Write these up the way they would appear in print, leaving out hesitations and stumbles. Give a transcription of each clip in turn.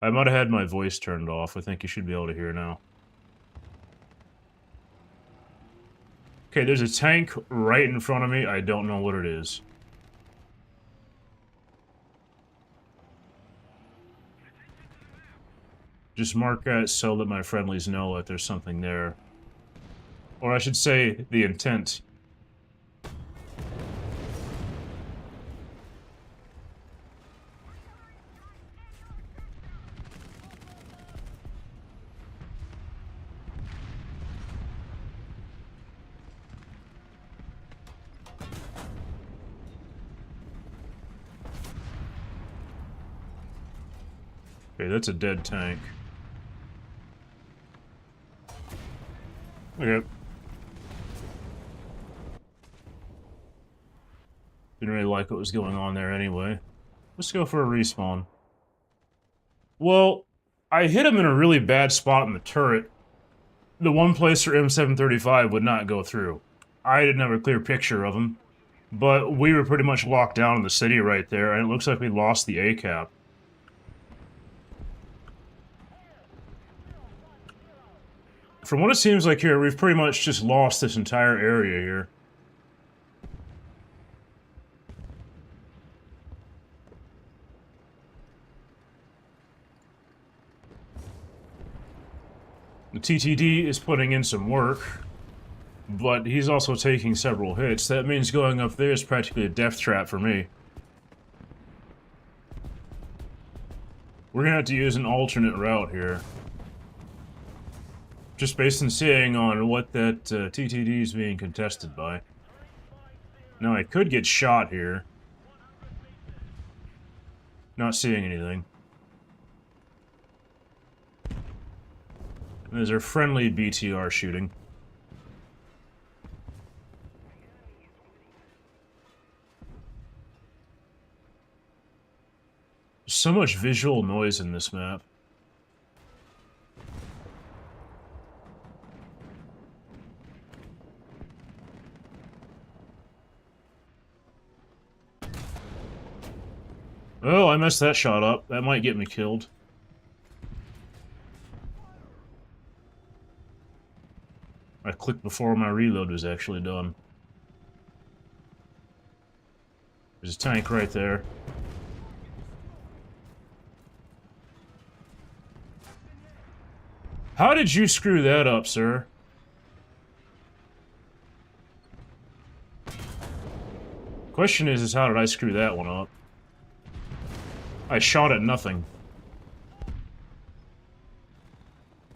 I might have had my voice turned off. I think you should be able to hear now. Okay, there's a tank right in front of me. I don't know what it is. Just mark that so that my friendlies know that there's something there. Or I should say, the intent. Okay, that's a dead tank. Okay. Didn't really like what was going on there anyway. Let's go for a respawn. Well, I hit him in a really bad spot in the turret. The one place where M735 would not go through. I didn't have a clear picture of him, but we were pretty much locked down in the city right there, and it looks like we lost the ACAP. From what it seems like here, we've pretty much just lost this entire area here. The TTD is putting in some work, but he's also taking several hits. That means going up there is practically a death trap for me. We're gonna have to use an alternate route here. Just based on seeing on what that TTD is being contested by. Now, I could get shot here. Not seeing anything. There's our friendly BTR shooting. There's so much visual noise in this map. Oh, I messed that shot up. That might get me killed. I clicked before my reload was actually done. There's a tank right there. How did you screw that up, sir? Question is how did I screw that one up? I shot at nothing.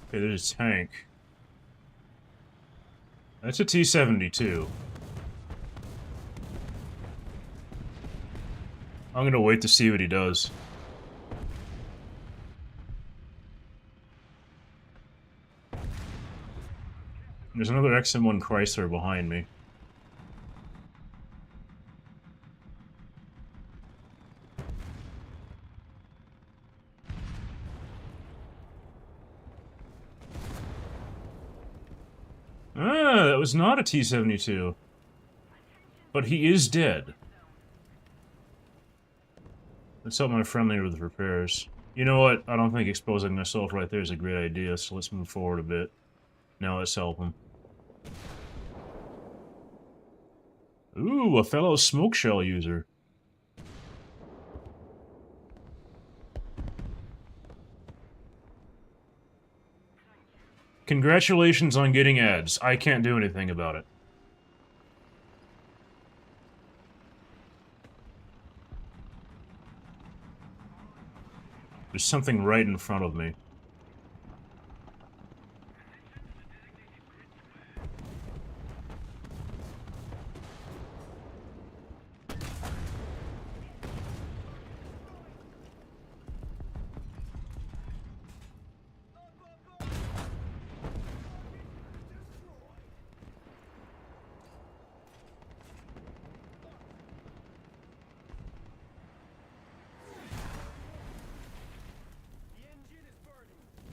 Okay, there's a tank. That's a T-72. I'm gonna wait to see what he does. There's another XM1 Chrysler behind me. Ah, that was not a T-72. But he is dead. Let's help my friendly with repairs. You know what? I don't think exposing myself right there is a great idea, so let's move forward a bit. Now let's help him. Ooh, a fellow smoke shell user. Congratulations on getting ads. I can't do anything about it. There's something right in front of me.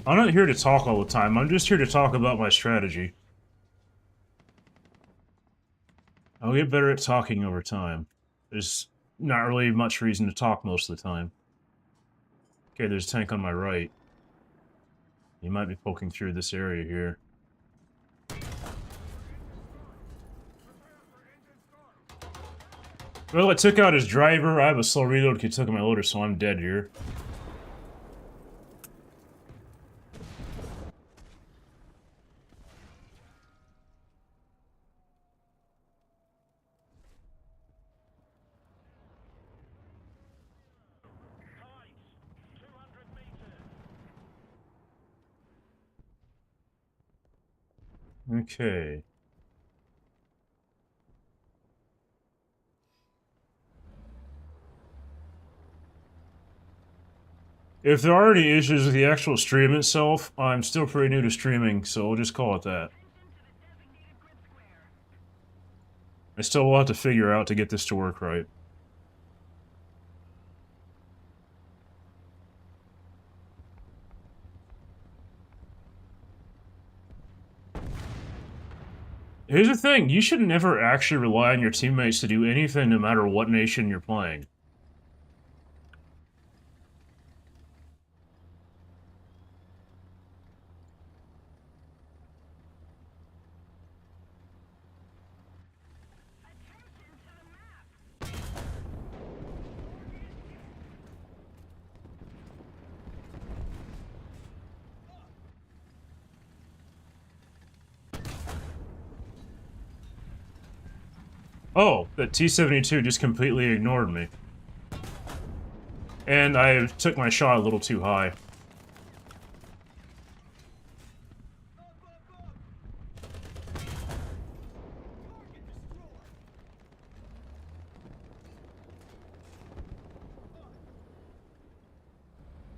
I'm not here to talk all the time, I'm just here to talk about my strategy. I'll get better at talking over time. There's not really much reason to talk most of the time. Okay, there's a tank on my right. He might be poking through this area here. Well, I took out his driver. I have a slow reload. He took out my loader, so I'm dead here. Okay. If there are any issues with the actual stream itself, I'm still pretty new to streaming, so we'll just call it that. I still will have to figure out to get this to work right. Here's the thing, you should never actually rely on your teammates to do anything no matter what nation you're playing. Oh, that T-72 just completely ignored me. And I took my shot a little too high.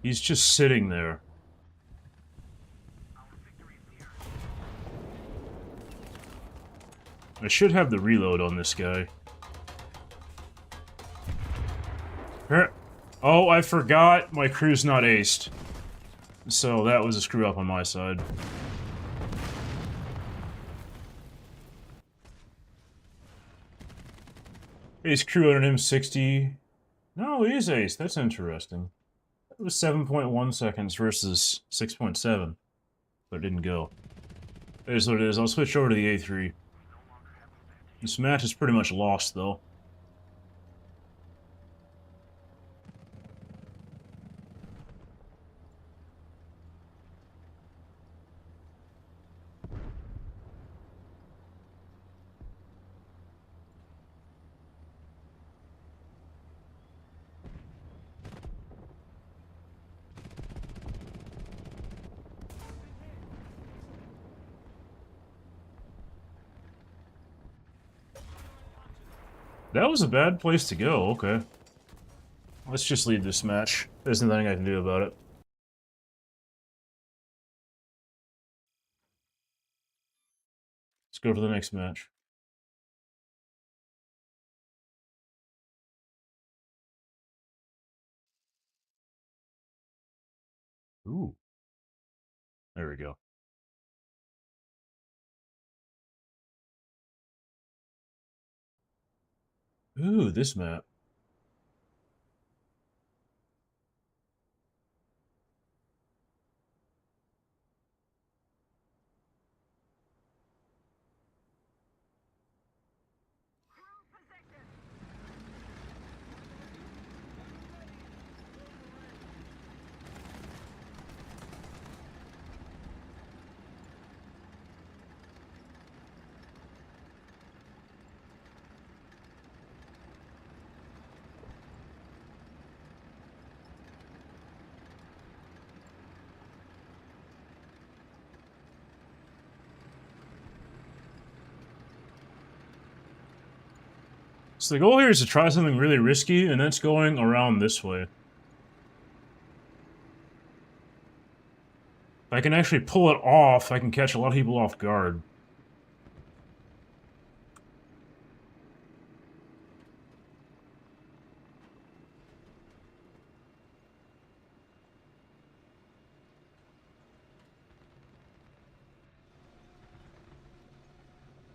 He's just sitting there. I should have the reload on this guy. Oh, I forgot my crew's not aced. So that was a screw up on my side. Ace crew on an M60. No, he is ace. That's interesting. It was 7.1 seconds versus 6.7. But it didn't go. It is what it is. I'll switch over to the A3. This match is pretty much lost, though. That was a bad place to go, okay. Let's just leave this match. There's nothing I can do about it. Let's go for the next match. Ooh. There we go. Ooh, this map. So the goal here is to try something really risky, and that's going around this way. If I can actually pull it off, I can catch a lot of people off guard.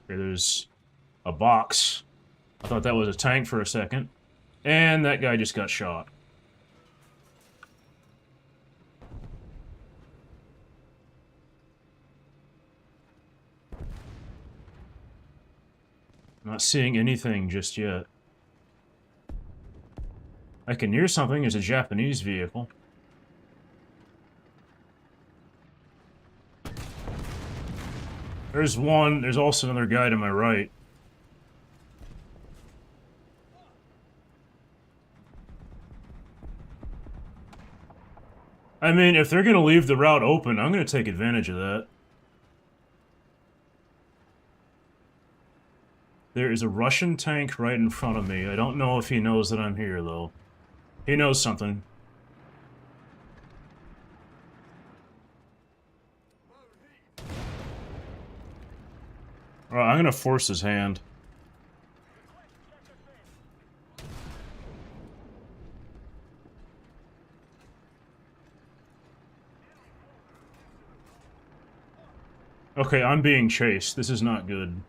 Okay, there's a box. I thought that was a tank for a second. And that guy just got shot. I'm not seeing anything just yet. I can hear something. It's a Japanese vehicle. There's one. There's also another guy to my right. I mean, if they're gonna leave the route open, I'm gonna take advantage of that. There is a Russian tank right in front of me. I don't know if he knows that I'm here, though. He knows something. Alright, I'm gonna force his hand. Okay, I'm being chased. This is not good.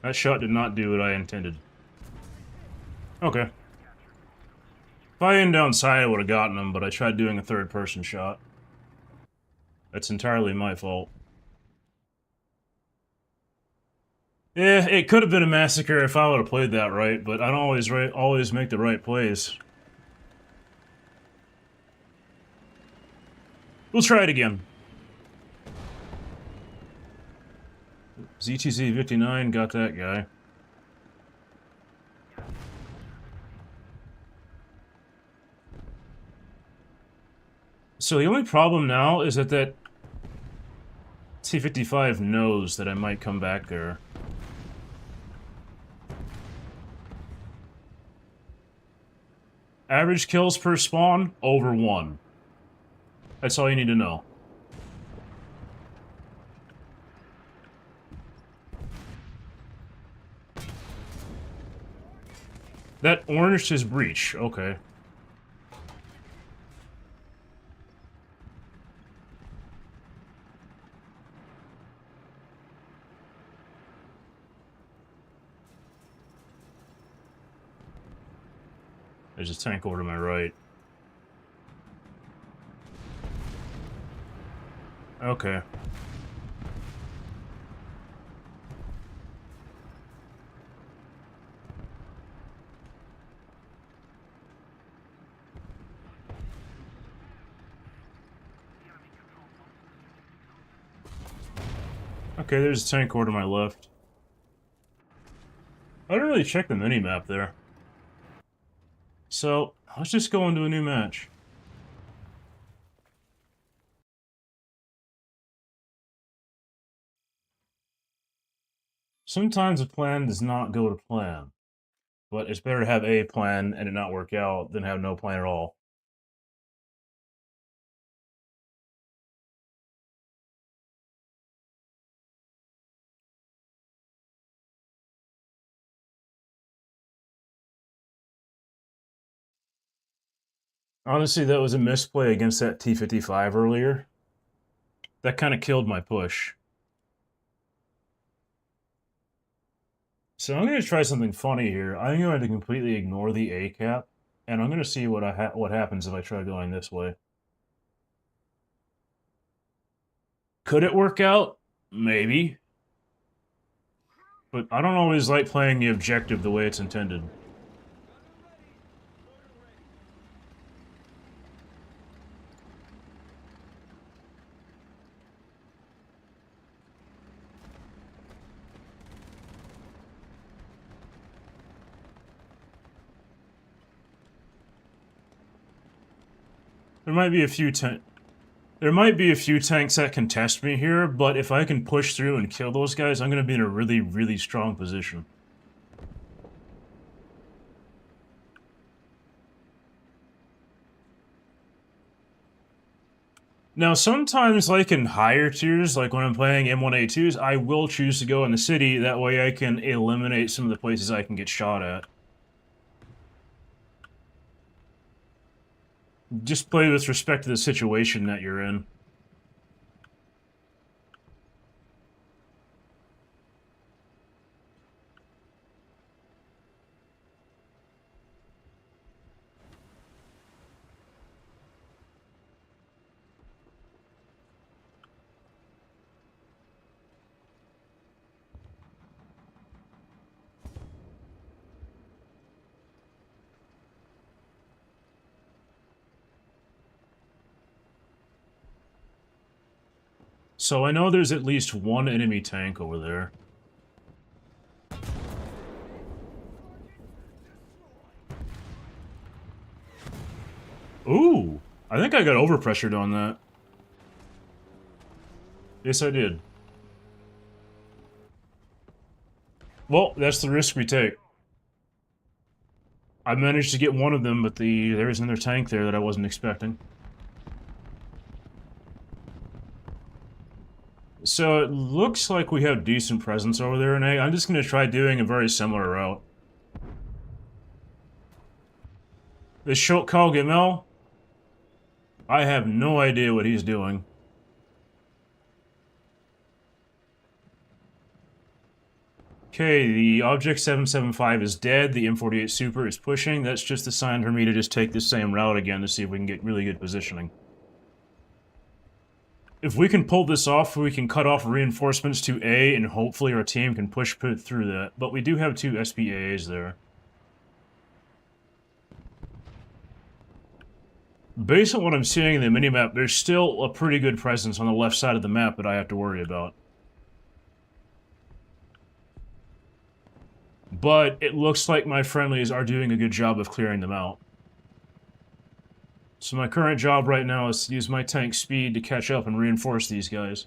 That shot did not do what I intended. Okay. If I aimed down sight, I would have gotten him, but I tried doing a third-person shot. That's entirely my fault. Yeah, it could have been a massacre if I would have played that right, but I don't always make the right plays. We'll try it again. ZTZ 59 got that guy. So the only problem now is that T-55 knows that I might come back there. Average kills per spawn, over 1. That's all you need to know. That orange is breach, okay. There's a tank over to my right. Okay. Okay, there's a tank over to my left. I didn't really check the mini-map there. So, let's just go into a new match. Sometimes a plan does not go to plan. But it's better to have a plan and it not work out than have no plan at all. Honestly, that was a misplay against that T-55 earlier. That kind of killed my push. So I'm going to try something funny here. I'm going to completely ignore the A-cap, and I'm going to see what happens if I try going this way. Could it work out? Maybe. But I don't always like playing the objective the way it's intended. There might be a few tanks that can test me here, but if I can push through and kill those guys, I'm going to be in a really, really strong position. Now, sometimes, like in higher tiers, like when I'm playing M1A2s, I will choose to go in the city, that way I can eliminate some of the places I can get shot at. Just play with respect to the situation that you're in. So I know there's at least one enemy tank over there. Ooh! I think I got overpressured on that. Yes, I did. Well, that's the risk we take. I managed to get one of them, but there is another tank there that I wasn't expecting. So it looks like we have decent presence over there, and I'm just going to try doing a very similar route. This Shulk Gamel, I have no idea what he's doing. Okay, the Object 775 is dead, the M48 Super is pushing. That's just a sign for me to just take the same route again to see if we can get really good positioning. If we can pull this off, we can cut off reinforcements to A, and hopefully our team can push through that. But we do have 2 SPAAs there. Based on what I'm seeing in the minimap, there's still a pretty good presence on the left side of the map that I have to worry about. But it looks like my friendlies are doing a good job of clearing them out. So my current job right now is to use my tank speed to catch up and reinforce these guys.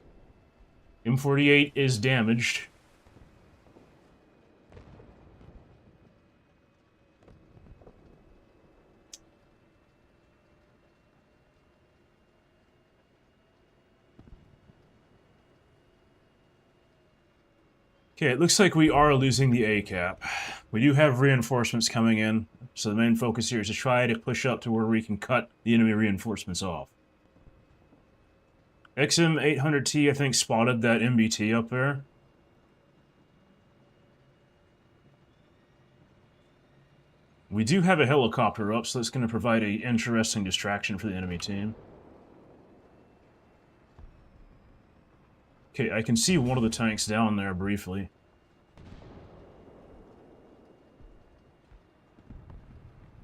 M48 is damaged. Okay, it looks like we are losing the A-cap. We do have reinforcements coming in, so the main focus here is to try to push up to where we can cut the enemy reinforcements off. XM800T, I think, spotted that MBT up there. We do have a helicopter up, so that's going to provide an interesting distraction for the enemy team. Okay, I can see one of the tanks down there briefly.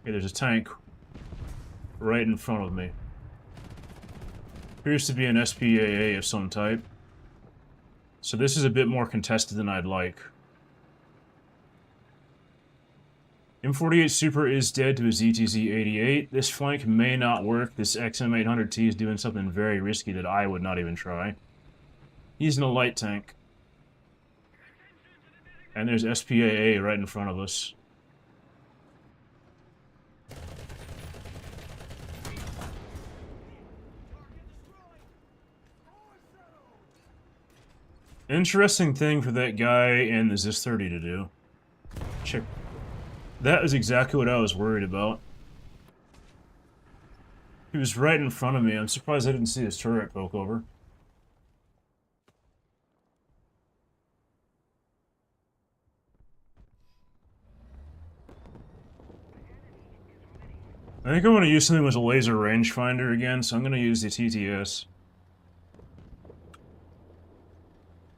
Okay, there's a tank right in front of me. Appears to be an SPAA of some type. So this is a bit more contested than I'd like. M48 Super is dead to his ETZ-88. This flank may not work. This XM800T is doing something very risky that I would not even try. He's in a light tank. And there's SPAA right in front of us. Interesting thing for that guy and the ZIS-30 to do. Check. That is exactly what I was worried about. He was right in front of me. I'm surprised I didn't see his turret poke over. I think I'm going to use something with a laser rangefinder again, so I'm going to use the TTS.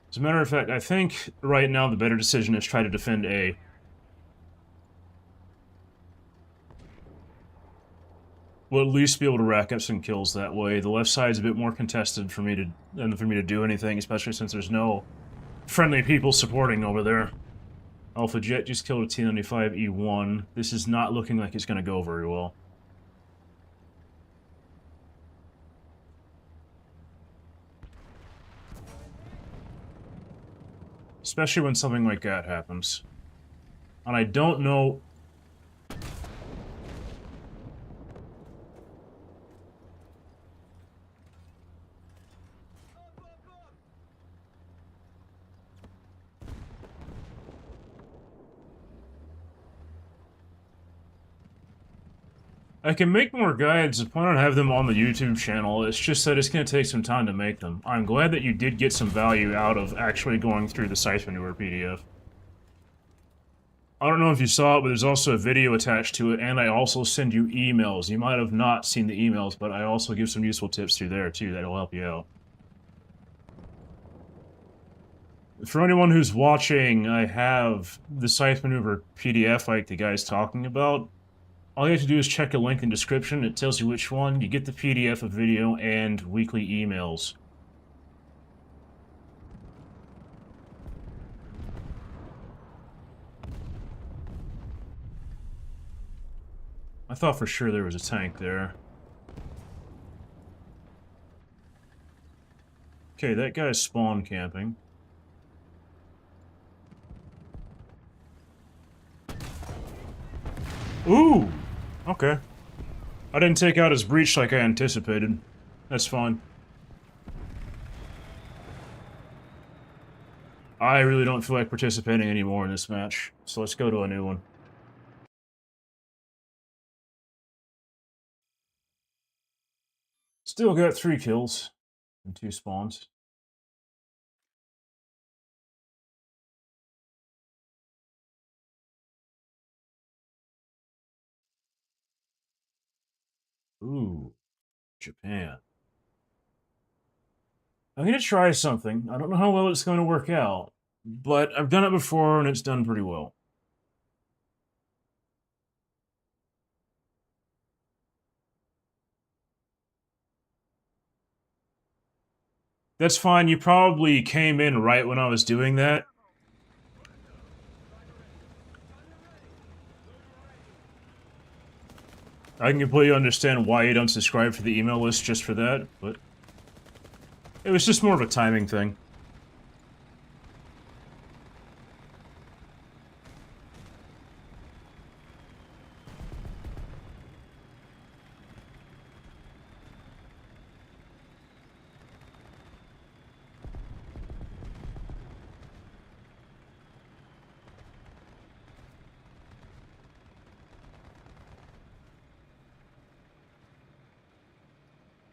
As a matter of fact, I think right now the better decision is try to defend A. We'll at least be able to rack up some kills that way. The left side's a bit more contested for me to do anything, especially since there's no friendly people supporting over there. Alpha Jet just killed a T-95E1. This is not looking like it's going to go very well. Especially when something like that happens. And I don't know... I can make more guides. I plan on having them on the YouTube channel. It's just that it's going to take some time to make them. I'm glad that you did get some value out of actually going through the Scythe Maneuver PDF. I don't know if you saw it, but there's also a video attached to it, and I also send you emails. You might have not seen the emails, but I also give some useful tips through there, too, that'll help you out. For anyone who's watching, I have the Scythe Maneuver PDF like the guy's talking about. All you have to do is check a link in the description. It tells you which one. You get the PDF of video and weekly emails. I thought for sure there was a tank there. Okay, that guy's spawn camping. Ooh! Okay. I didn't take out his breach like I anticipated. That's fine. I really don't feel like participating anymore in this match, so let's go to a new one. Still got 3 kills and 2 spawns. Ooh, Japan. I'm gonna try something. I don't know how well it's going to work out, but I've done it before and it's done pretty well. That's fine, you probably came in right when I was doing that. I can completely understand why you don't subscribe for the email list just for that, but it was just more of a timing thing.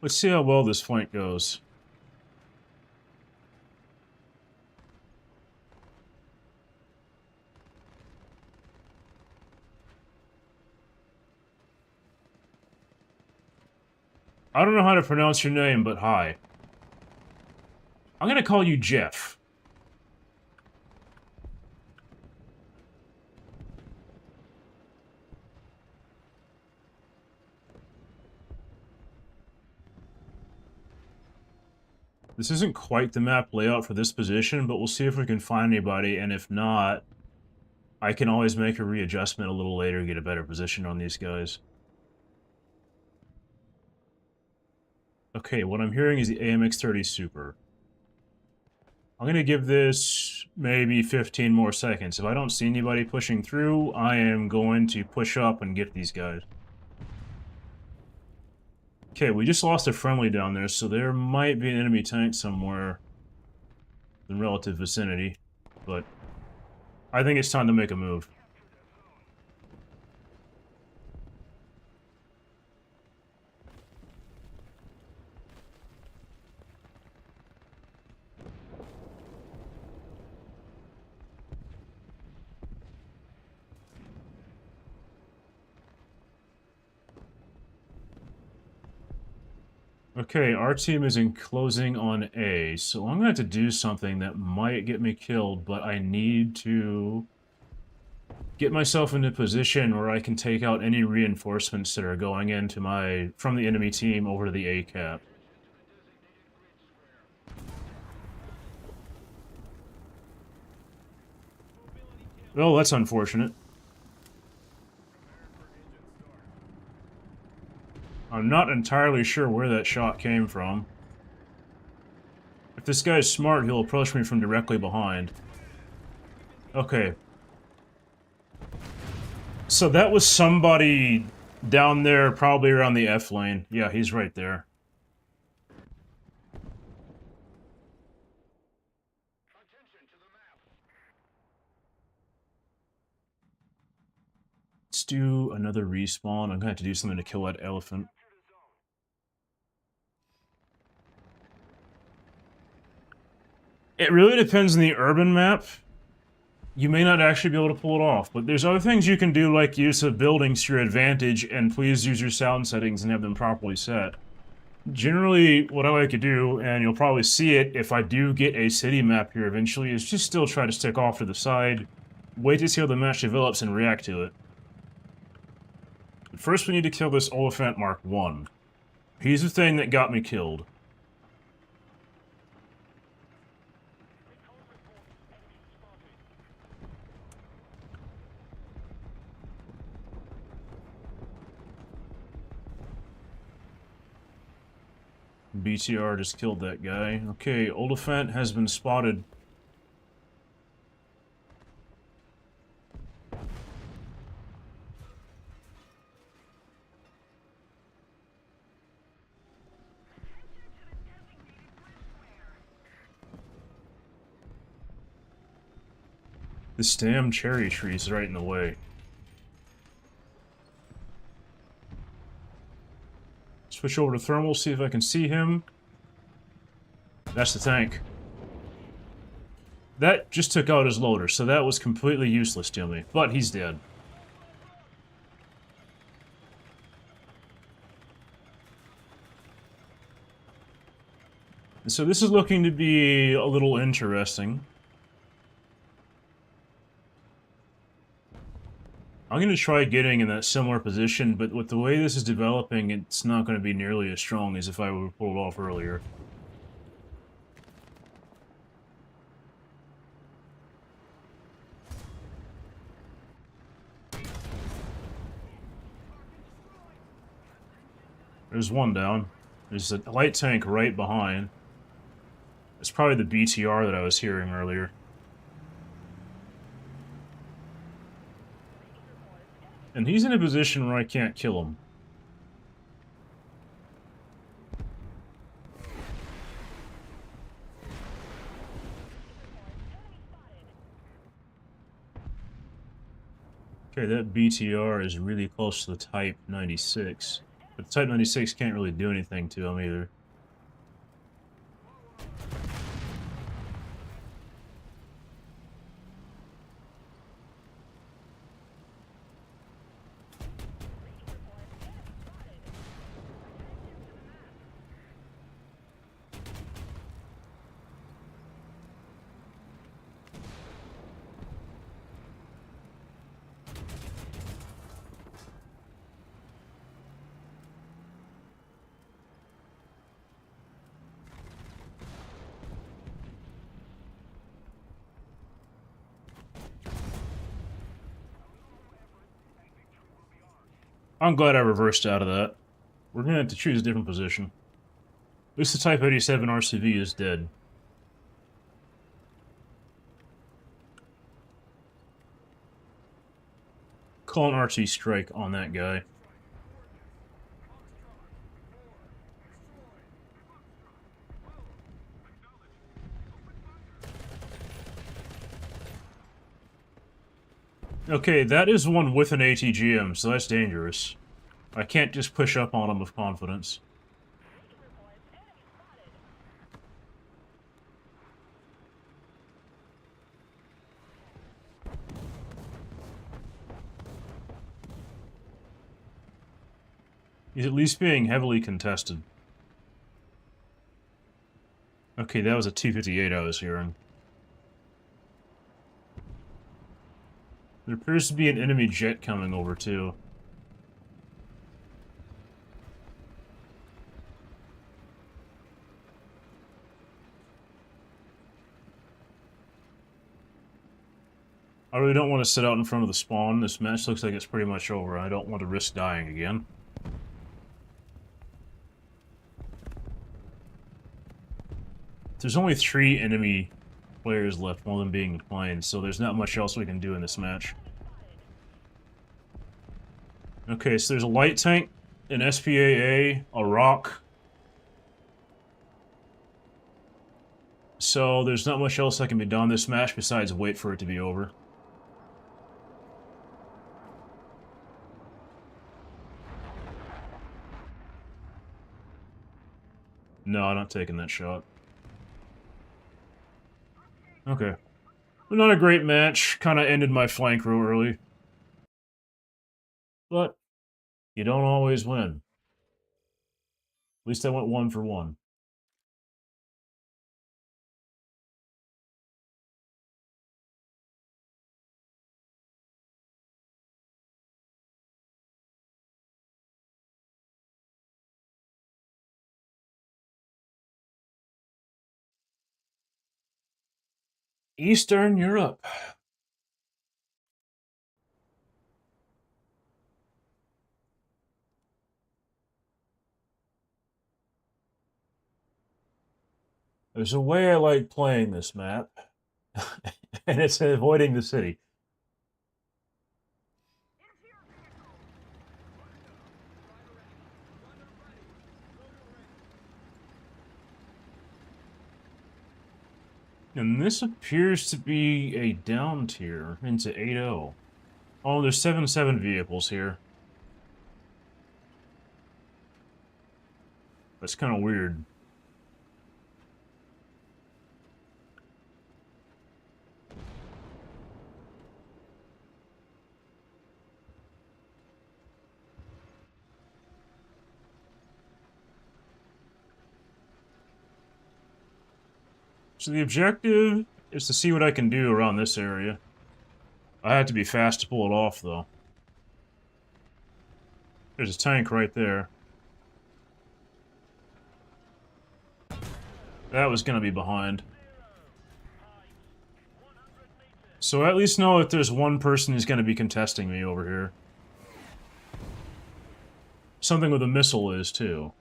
Let's see how well this flank goes. I don't know how to pronounce your name, but hi. I'm gonna call you Jeff. This isn't quite the map layout for this position, but we'll see if we can find anybody, and if not, I can always make a readjustment a little later, get a better position on these guys. Okay, what I'm hearing is the AMX-30 Super. I'm gonna give this maybe 15 more seconds. If I don't see anybody pushing through, I am going to push up and get these guys. Okay, we just lost a friendly down there, so there might be an enemy tank somewhere in relative vicinity, but I think it's time to make a move. Okay, our team is enclosing on A, so I'm gonna have to do something that might get me killed, but I need to get myself into a position where I can take out any reinforcements that are going into from the enemy team over to the A cap. Well, that's unfortunate. I'm not entirely sure where that shot came from. If this guy's smart, he'll approach me from directly behind. Okay. So that was somebody down there, probably around the F lane. Yeah, he's right there. Let's do another respawn. I'm gonna have to do something to kill that elephant. It really depends on the urban map. You may not actually be able to pull it off, but there's other things you can do, like use of buildings to your advantage, and please use your sound settings and have them properly set. Generally, what I like to do, and you'll probably see it if I do get a city map here eventually, is just still try to stick off to the side, wait to see how the match develops, and react to it. But first we need to kill this Oliphant Mark 1. He's the thing that got me killed. BTR just killed that guy. Okay, Oliphant has been spotted. This damn cherry tree is right in the way. Switch over to thermal, see if I can see him. That's the tank. That just took out his loader, so that was completely useless to me. But he's dead. So this is looking to be a little interesting. I'm going to try getting in that similar position, but with the way this is developing, it's not going to be nearly as strong as if I would have pulled off earlier. There's one down. There's a light tank right behind. It's probably the BTR that I was hearing earlier. And he's in a position where I can't kill him. Okay, that BTR is really close to the Type 96. But the Type 96 can't really do anything to him either. I'm glad I reversed out of that. We're gonna have to choose a different position. At least the Type 87 RCV is dead. Call an RT strike on that guy. Okay, that is one with an ATGM, so that's dangerous. I can't just push up on him with confidence. He's at least being heavily contested. Okay, that was a 258 I was hearing. There appears to be an enemy jet coming over, too. I really don't want to sit out in front of the spawn. This match looks like it's pretty much over. I don't want to risk dying again. There's only 3 enemy players left, one of them being the plane, so there's not much else we can do in this match. Okay, so there's a light tank, an SPAA, a rock. So there's not much else that can be done in this match besides wait for it to be over. No, I'm not taking that shot. Okay. But not a great match. Kind of ended my flank real early. But you don't always win. At least I went 1 for 1. Eastern Europe. There's a way I like playing this map, and it's avoiding the city. And this appears to be a down tier into 8-0. Oh, there's 7-7 vehicles here. That's kind of weird. So the objective is to see what I can do around this area. I have to be fast to pull it off, though. There's a tank right there. That was gonna be behind. So I at least know that there's one person who's gonna be contesting me over here. Something with a missile is, too.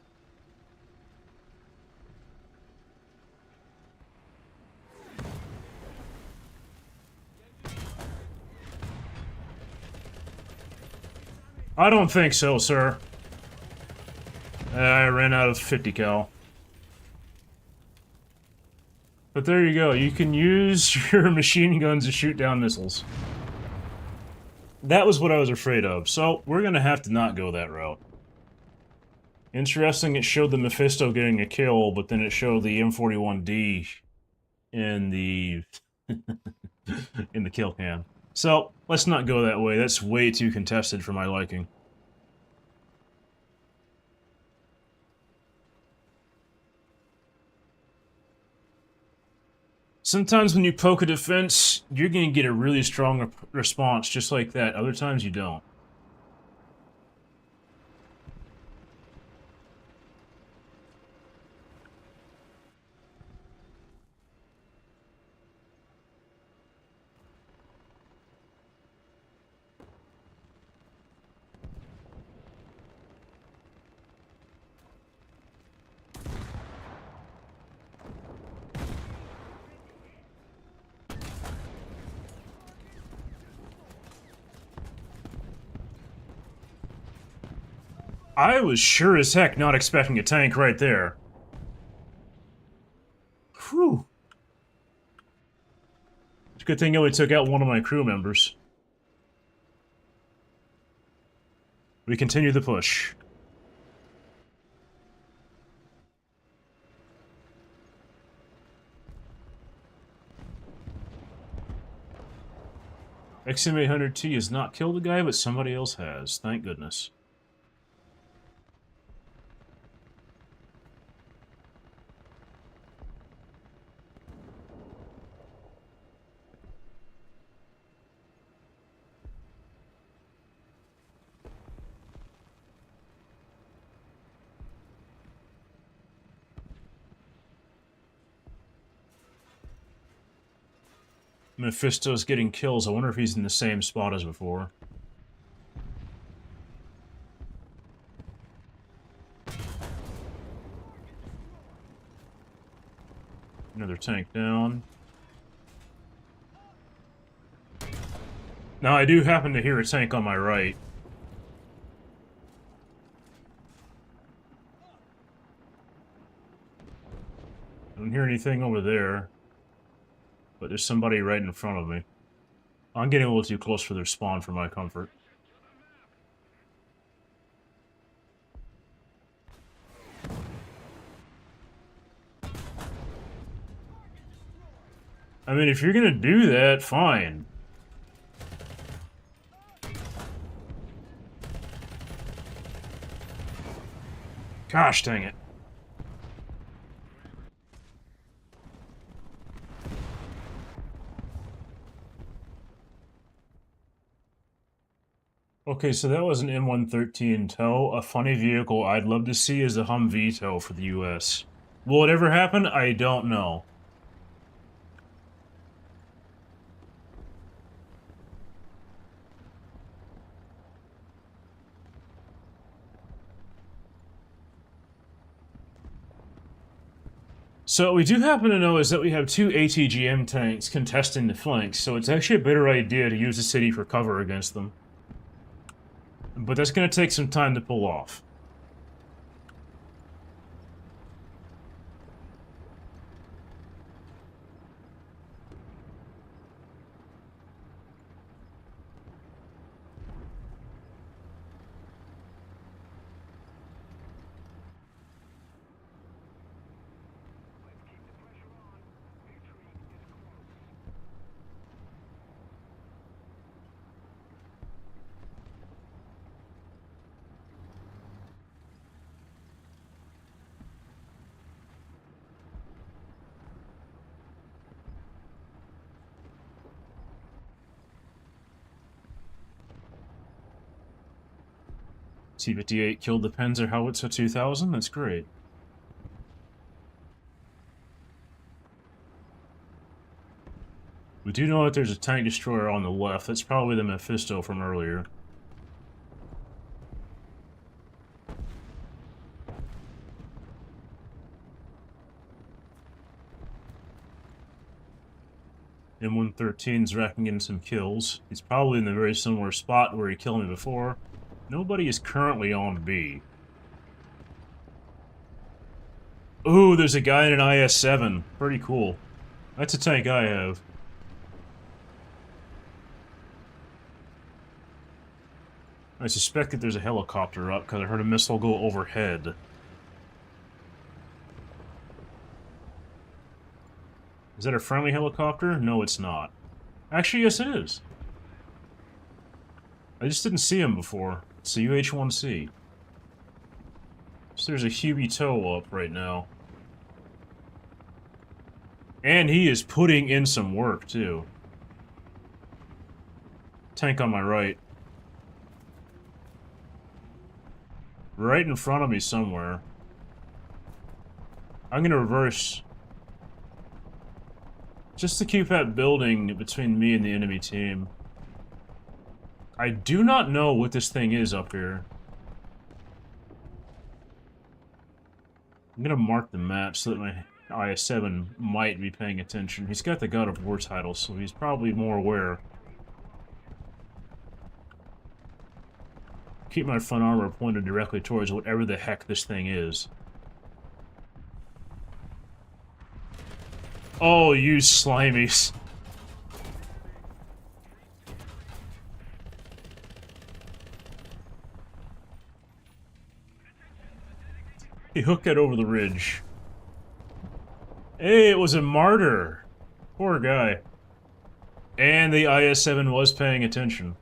I don't think so, sir. I ran out of 50 cal. But there you go, you can use your machine guns to shoot down missiles. That was what I was afraid of, so we're gonna have to not go that route. Interesting, it showed the Mephisto getting a kill, but then it showed the M41D in the... in the kill cam. So, let's not go that way, that's way too contested for my liking. Sometimes when you poke a defense, you're gonna get a really strong response just like that. Other times you don't. I was sure as heck not expecting a tank right there. Whew. It's a good thing I only took out one of my crew members. We continue the push. XM800T has not killed the guy, but somebody else has. Thank goodness. Mephisto's getting kills. I wonder if he's in the same spot as before. Another tank down. Now, I do happen to hear a tank on my right. I don't hear anything over there. But there's somebody right in front of me. I'm getting a little too close for their spawn for my comfort. I mean, if you're gonna do that, fine. Gosh dang it. Okay, so that was an M113 tow. A funny vehicle I'd love to see is a Humvee tow for the US. Will it ever happen? I don't know. So what we do happen to know is that we have two ATGM tanks contesting the flanks, so it's actually a better idea to use the city for cover against them. But that's going to take some time to pull off. T-58 killed the Panzer Howitzer 2000? That's great. We do know that there's a tank destroyer on the left. That's probably the Mephisto from earlier. M113's racking in some kills. He's probably in a very similar spot where he killed me before. Nobody is currently on B. Ooh, there's a guy in an IS-7. Pretty cool. That's a tank I have. I suspect that there's a helicopter up because I heard a missile go overhead. Is that a friendly helicopter? No, it's not. Actually, yes it is. I just didn't see him before. It's a UH-1C. So there's a Hubie tow up right now. And he is putting in some work, too. Tank on my right. Right in front of me somewhere. I'm gonna reverse. Just to keep that building between me and the enemy team. I do not know what this thing is up here. I'm gonna mark the map so that my IS-7 might be paying attention. He's got the God of War title, so he's probably more aware. Keep my front armor pointed directly towards whatever the heck this thing is. Oh, you slimies. He hooked that over the ridge. Hey, it was a martyr. Poor guy. And the IS-7 was paying attention.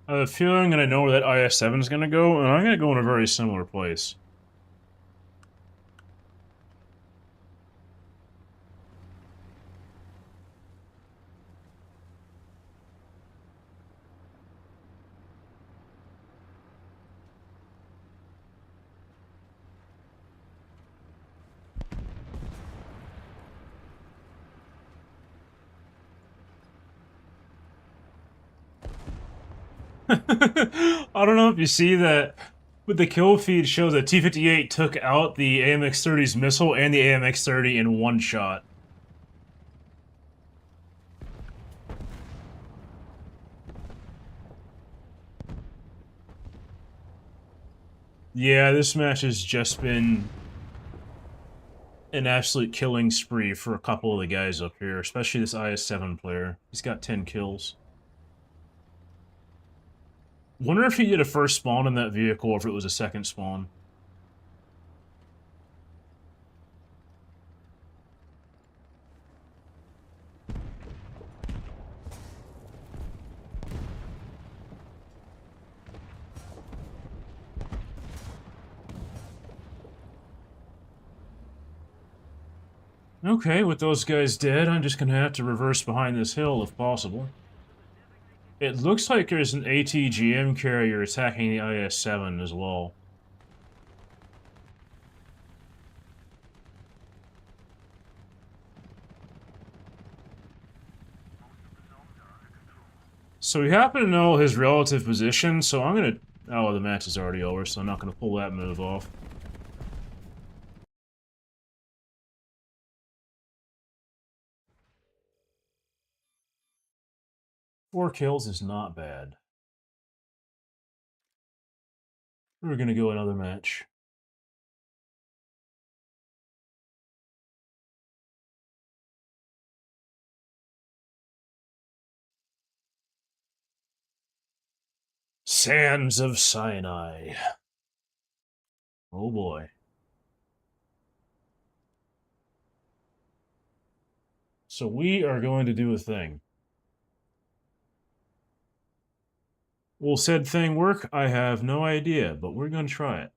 I have a feeling that I know where that IS-7 is going to go, and I'm going to go in a very similar place. I don't know if you see that, but the kill feed shows that T-58 took out the AMX-30's missile and the AMX-30 in one shot. Yeah, this match has just been an absolute killing spree for a couple of the guys up here, especially this IS-7 player. He's got 10 kills. Wonder if he did a first spawn in that vehicle or if it was a second spawn. Okay, with those guys dead, I'm just gonna have to reverse behind this hill if possible. It looks like there's an ATGM carrier attacking the IS-7 as well. So we happen to know his relative position, so I'm gonna... Oh, the match is already over, so I'm not gonna pull that move off. Four kills is not bad. We're gonna go another match. Sands of Sinai. Oh boy. So we are going to do a thing. Will said thing work? I have no idea, but we're going to try it.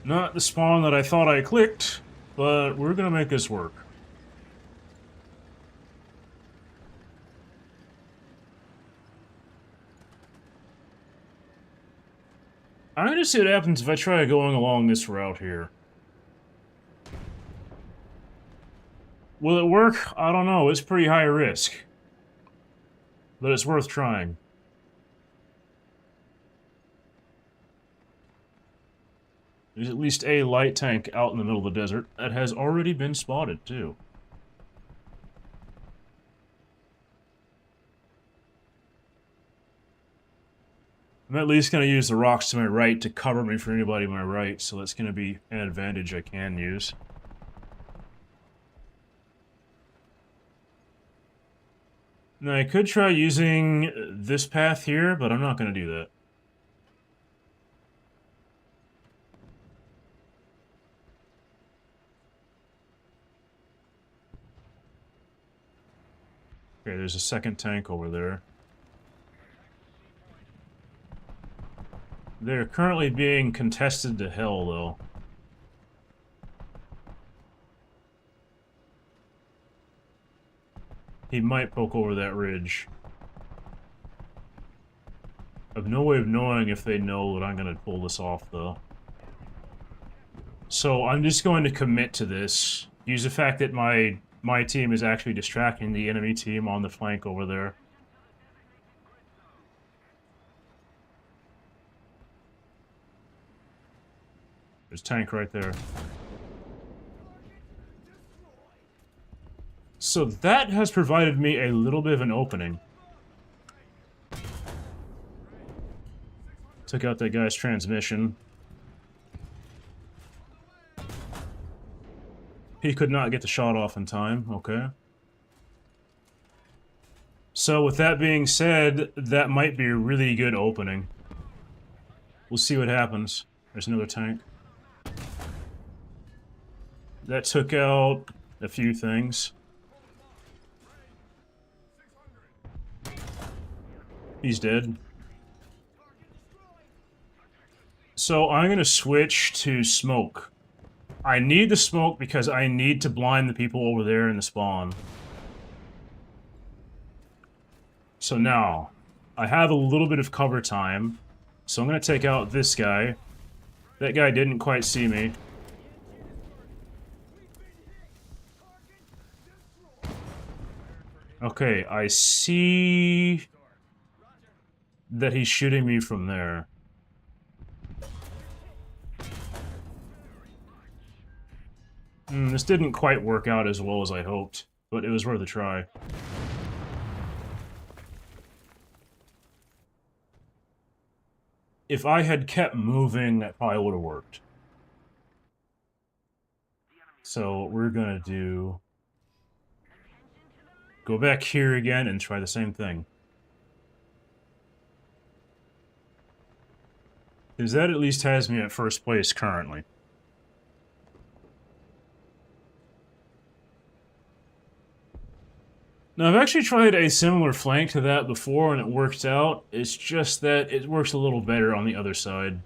Not the spawn that I thought I clicked, but we're going to make this work. I'm going to see what happens if I try going along this route here. Will it work? I don't know. It's pretty high risk. But it's worth trying. There's at least a light tank out in the middle of the desert that has already been spotted, too. I'm at least going to use the rocks to my right to cover me for anybody to my right, so that's going to be an advantage I can use. Now, I could try using this path here, but I'm not going to do that. Okay, there's a second tank over there. They're currently being contested to hell, though. He might poke over that ridge. I have no way of knowing if they know that I'm going to pull this off, though. So I'm just going to commit to this. Use the fact that my team is actually distracting the enemy team on the flank over there. There's a tank right there. So that has provided me a little bit of an opening. Took out that guy's transmission. He could not get the shot off in time, okay. So with that being said, that might be a really good opening. We'll see what happens. There's another tank. That took out a few things. He's dead. So I'm going to switch to smoke. I need the smoke because I need to blind the people over there in the spawn. So now, I have a little bit of cover time. So I'm going to take out this guy. That guy didn't quite see me. Okay, I see that he's shooting me from there. This didn't quite work out as well as I hoped, but it was worth a try. If I had kept moving, that probably would have worked. So what we're gonna do... Go back here again and try the same thing. Because that at least has me at first place currently. Now, I've actually tried a similar flank to that before and it worked out. It's just that it works a little better on the other side.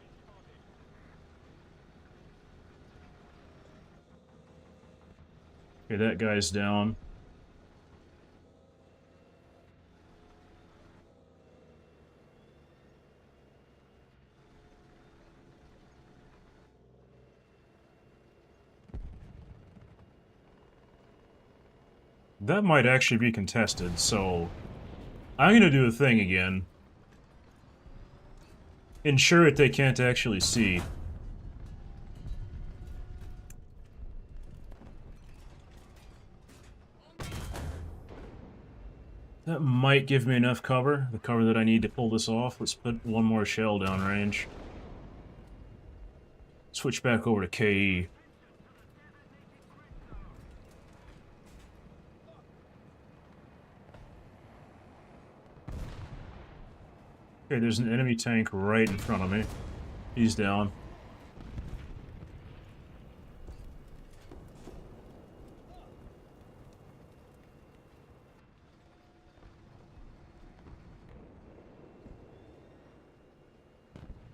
Okay, that guy's down. That might actually be contested, so I'm gonna do the thing again. Ensure it they can't actually see. That might give me enough cover, the cover that I need to pull this off. Let's put one more shell downrange. Switch back over to KE. Okay, there's an enemy tank right in front of me. He's down.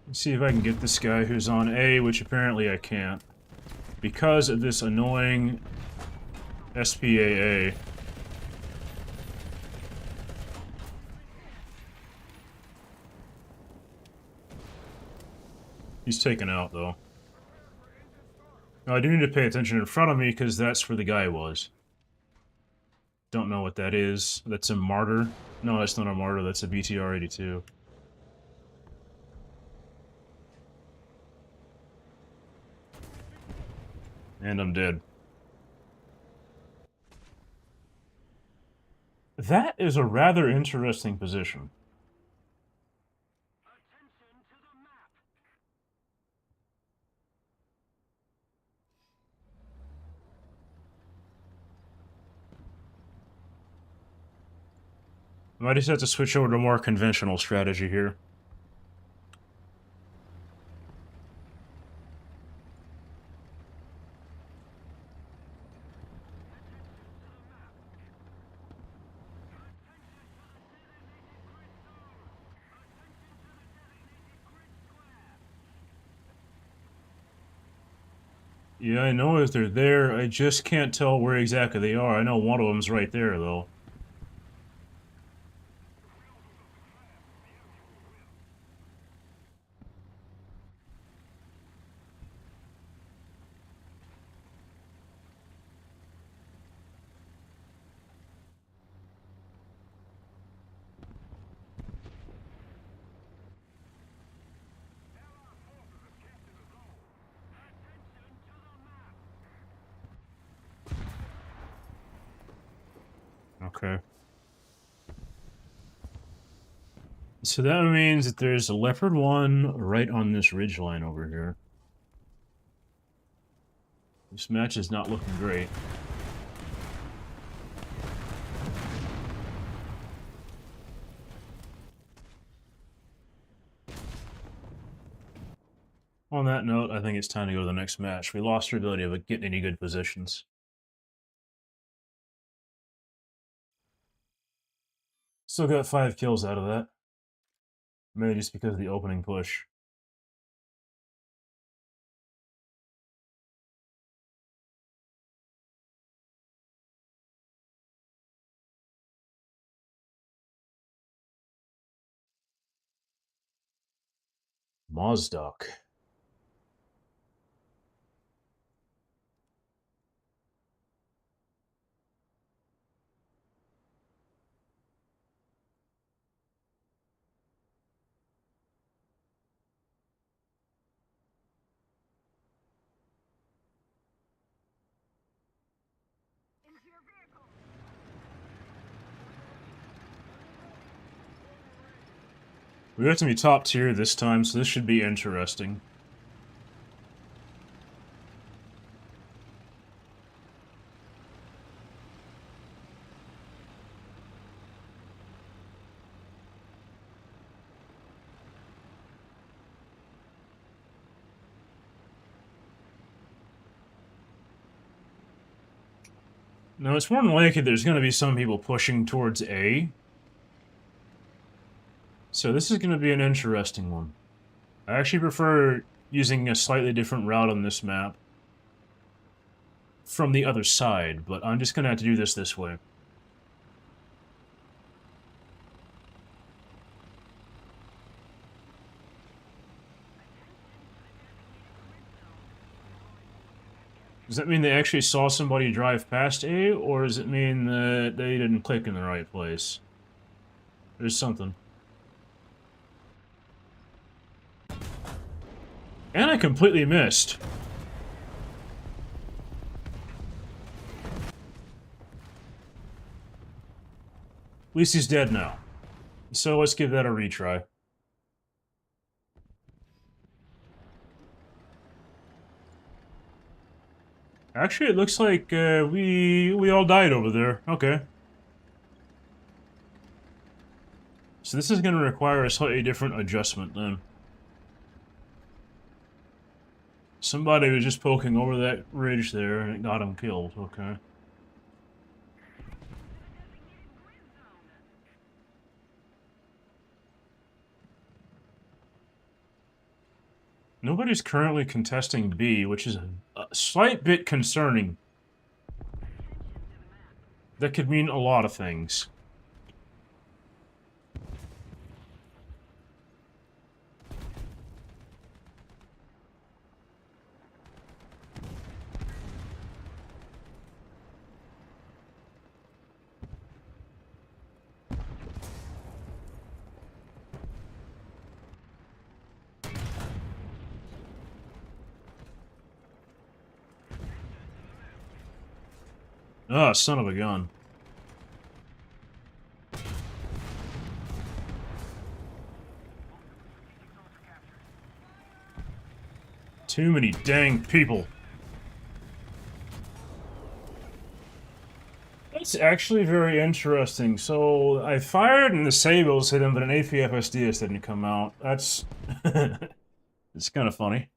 Let's see if I can get this guy who's on A, which apparently I can't. Because of this annoying SPAA. He's taken out, though. Now, I do need to pay attention in front of me, because that's where the guy was. Don't know what that is. That's a Martyr. No, that's not a Martyr, that's a BTR-82. And I'm dead. That is a rather interesting position. Might just have to switch over to a more conventional strategy here. Yeah, I know if they're there, I just can't tell where exactly they are. I know one of them's right there, though. Okay. So that means that there's a Leopard 1 right on this ridgeline over here. This match is not looking great. On that note, I think it's time to go to the next match. We lost our ability of getting any good positions. Still got 5 kills out of that. Maybe just because of the opening push. Mozdok. We have to be top tier this time, so this should be interesting. No, it's more than likely there's going to be some people pushing towards A. So this is going to be an interesting one. I actually prefer using a slightly different route on this map from the other side, but I'm just going to have to do this way. Does that mean they actually saw somebody drive past A, or does it mean that they didn't click in the right place? There's something. And I completely missed. At least he's dead now. So let's give that a retry. Actually, it looks like we all died over there. Okay. So this is going to require a slightly different adjustment then. Somebody was just poking over that ridge there and it got him killed. Okay. Nobody's currently contesting B, which is a slight bit concerning. That could mean a lot of things. Ah, son of a gun. Too many dang people. That's actually very interesting. So, I fired and the Sables hit him, but an APFSDS didn't come out. That's... it's kind of funny.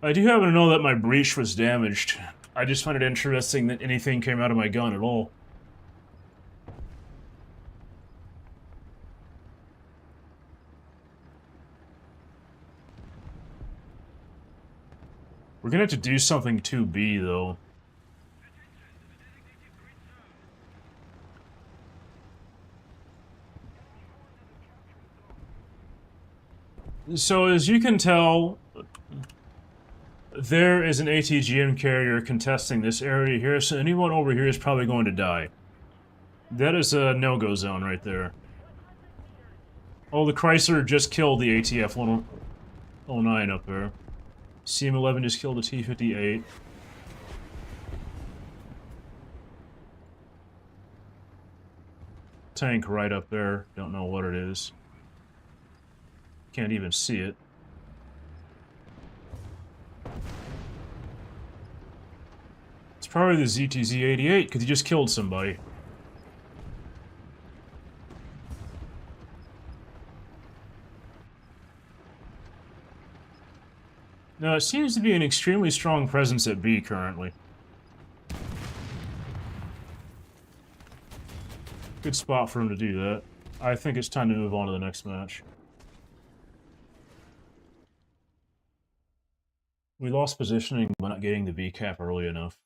I do happen to know that my breech was damaged. I just find it interesting that anything came out of my gun at all. We're gonna have to do something to B, though. So, as you can tell, there is an ATGM carrier contesting this area here, so anyone over here is probably going to die. That is a no-go zone right there. Oh, the Chrysler just killed the ATF 109 up there. CM11 just killed the T-58. Tank right up there. Don't know what it is. Can't even see it. It's probably the ZTZ-88, because he just killed somebody. Now, it seems to be an extremely strong presence at B currently. Good spot for him to do that. I think it's time to move on to the next match. We lost positioning by not getting the B cap early enough.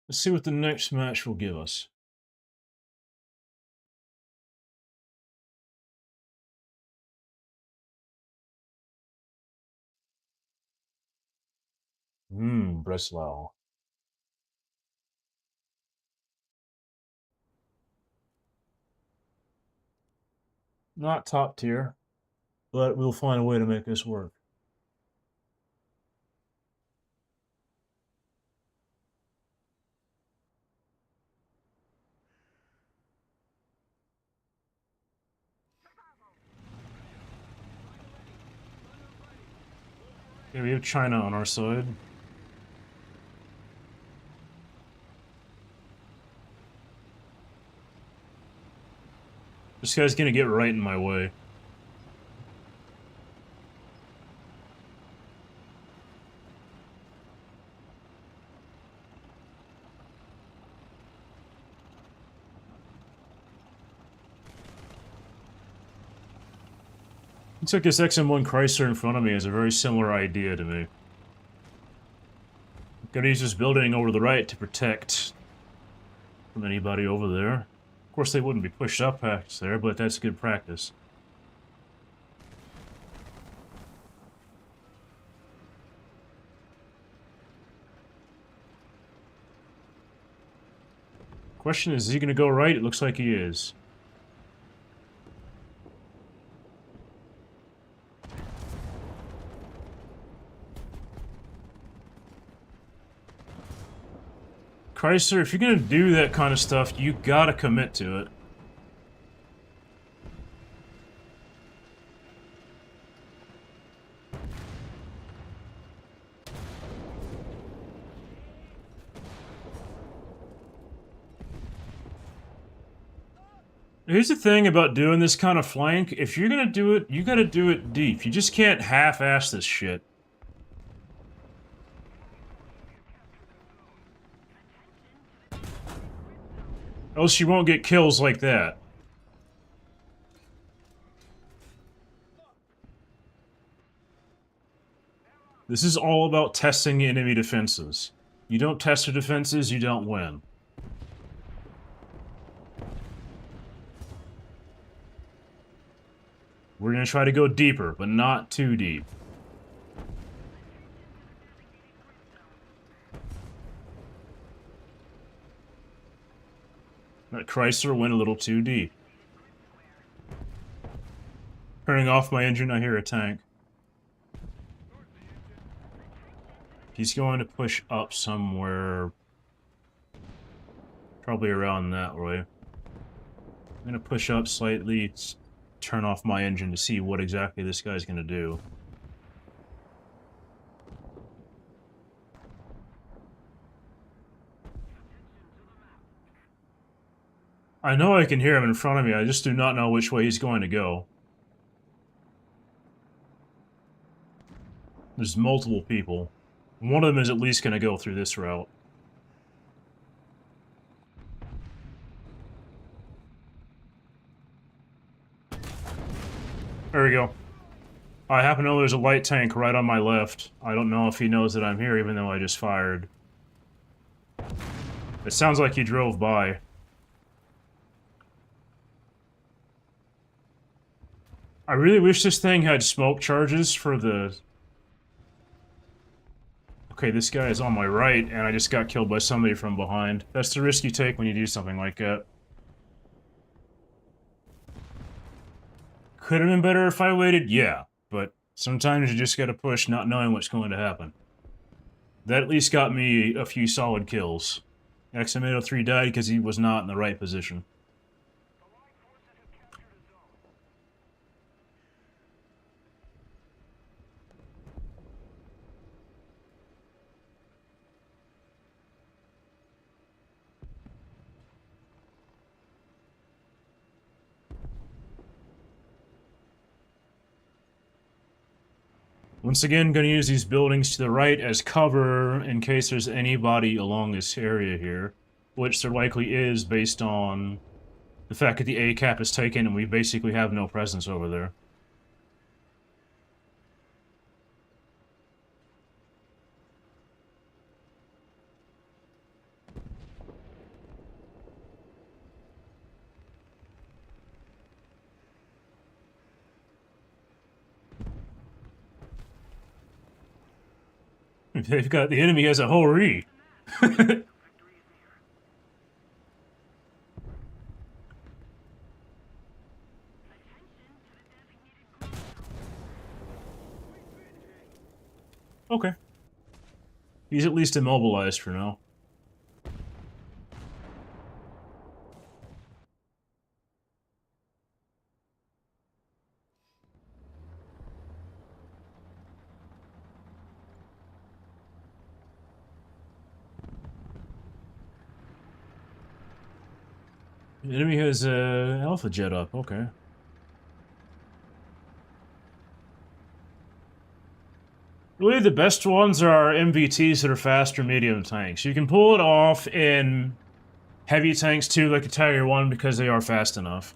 Let's see what the next match will give us. Breslau. Not top tier, but we'll find a way to make this work. Yeah, we have China on our side. This guy's gonna get right in my way. Looks like this XM1 Chrysler in front of me has a very similar idea to me. Gonna use this building over the right to protect from anybody over there. Of course, they wouldn't be pushed up past there, but that's good practice. Question is he gonna go right? It looks like he is. Chrysler, if you're gonna do that kind of stuff, you gotta commit to it. Here's the thing about doing this kind of flank. If you're gonna do it, you gotta do it deep. You just can't half-ass this shit. Else you won't get kills like that. This is all about testing enemy defenses. You don't test their defenses, you don't win. We're gonna try to go deeper, but not too deep. That Chrysler went a little too deep. Turning off my engine, I hear a tank. He's going to push up somewhere. Probably around that way. I'm gonna push up slightly, turn off my engine to see what exactly this guy's gonna do. I know I can hear him in front of me, I just do not know which way he's going to go. There's multiple people. One of them is at least going to go through this route. There we go. I happen to know there's a light tank right on my left. I don't know if he knows that I'm here, even though I just fired. It sounds like he drove by. I really wish this thing had smoke charges for the... Okay, this guy is on my right, and I just got killed by somebody from behind. That's the risk you take when you do something like that. Could have been better if I waited, yeah. But sometimes you just gotta push not knowing what's going to happen. That at least got me a few solid kills. XM803 died because he was not in the right position. Once again, going to use these buildings to the right as cover in case there's anybody along this area here, which there likely is based on the fact that the A cap is taken and we basically have no presence over there. They've got the enemy as a whole re. Okay. He's at least immobilized for now. The enemy has a Alpha Jet up, okay. Really, the best ones are MVTs that are faster medium tanks. You can pull it off in heavy tanks too, like a Tiger 1, because they are fast enough.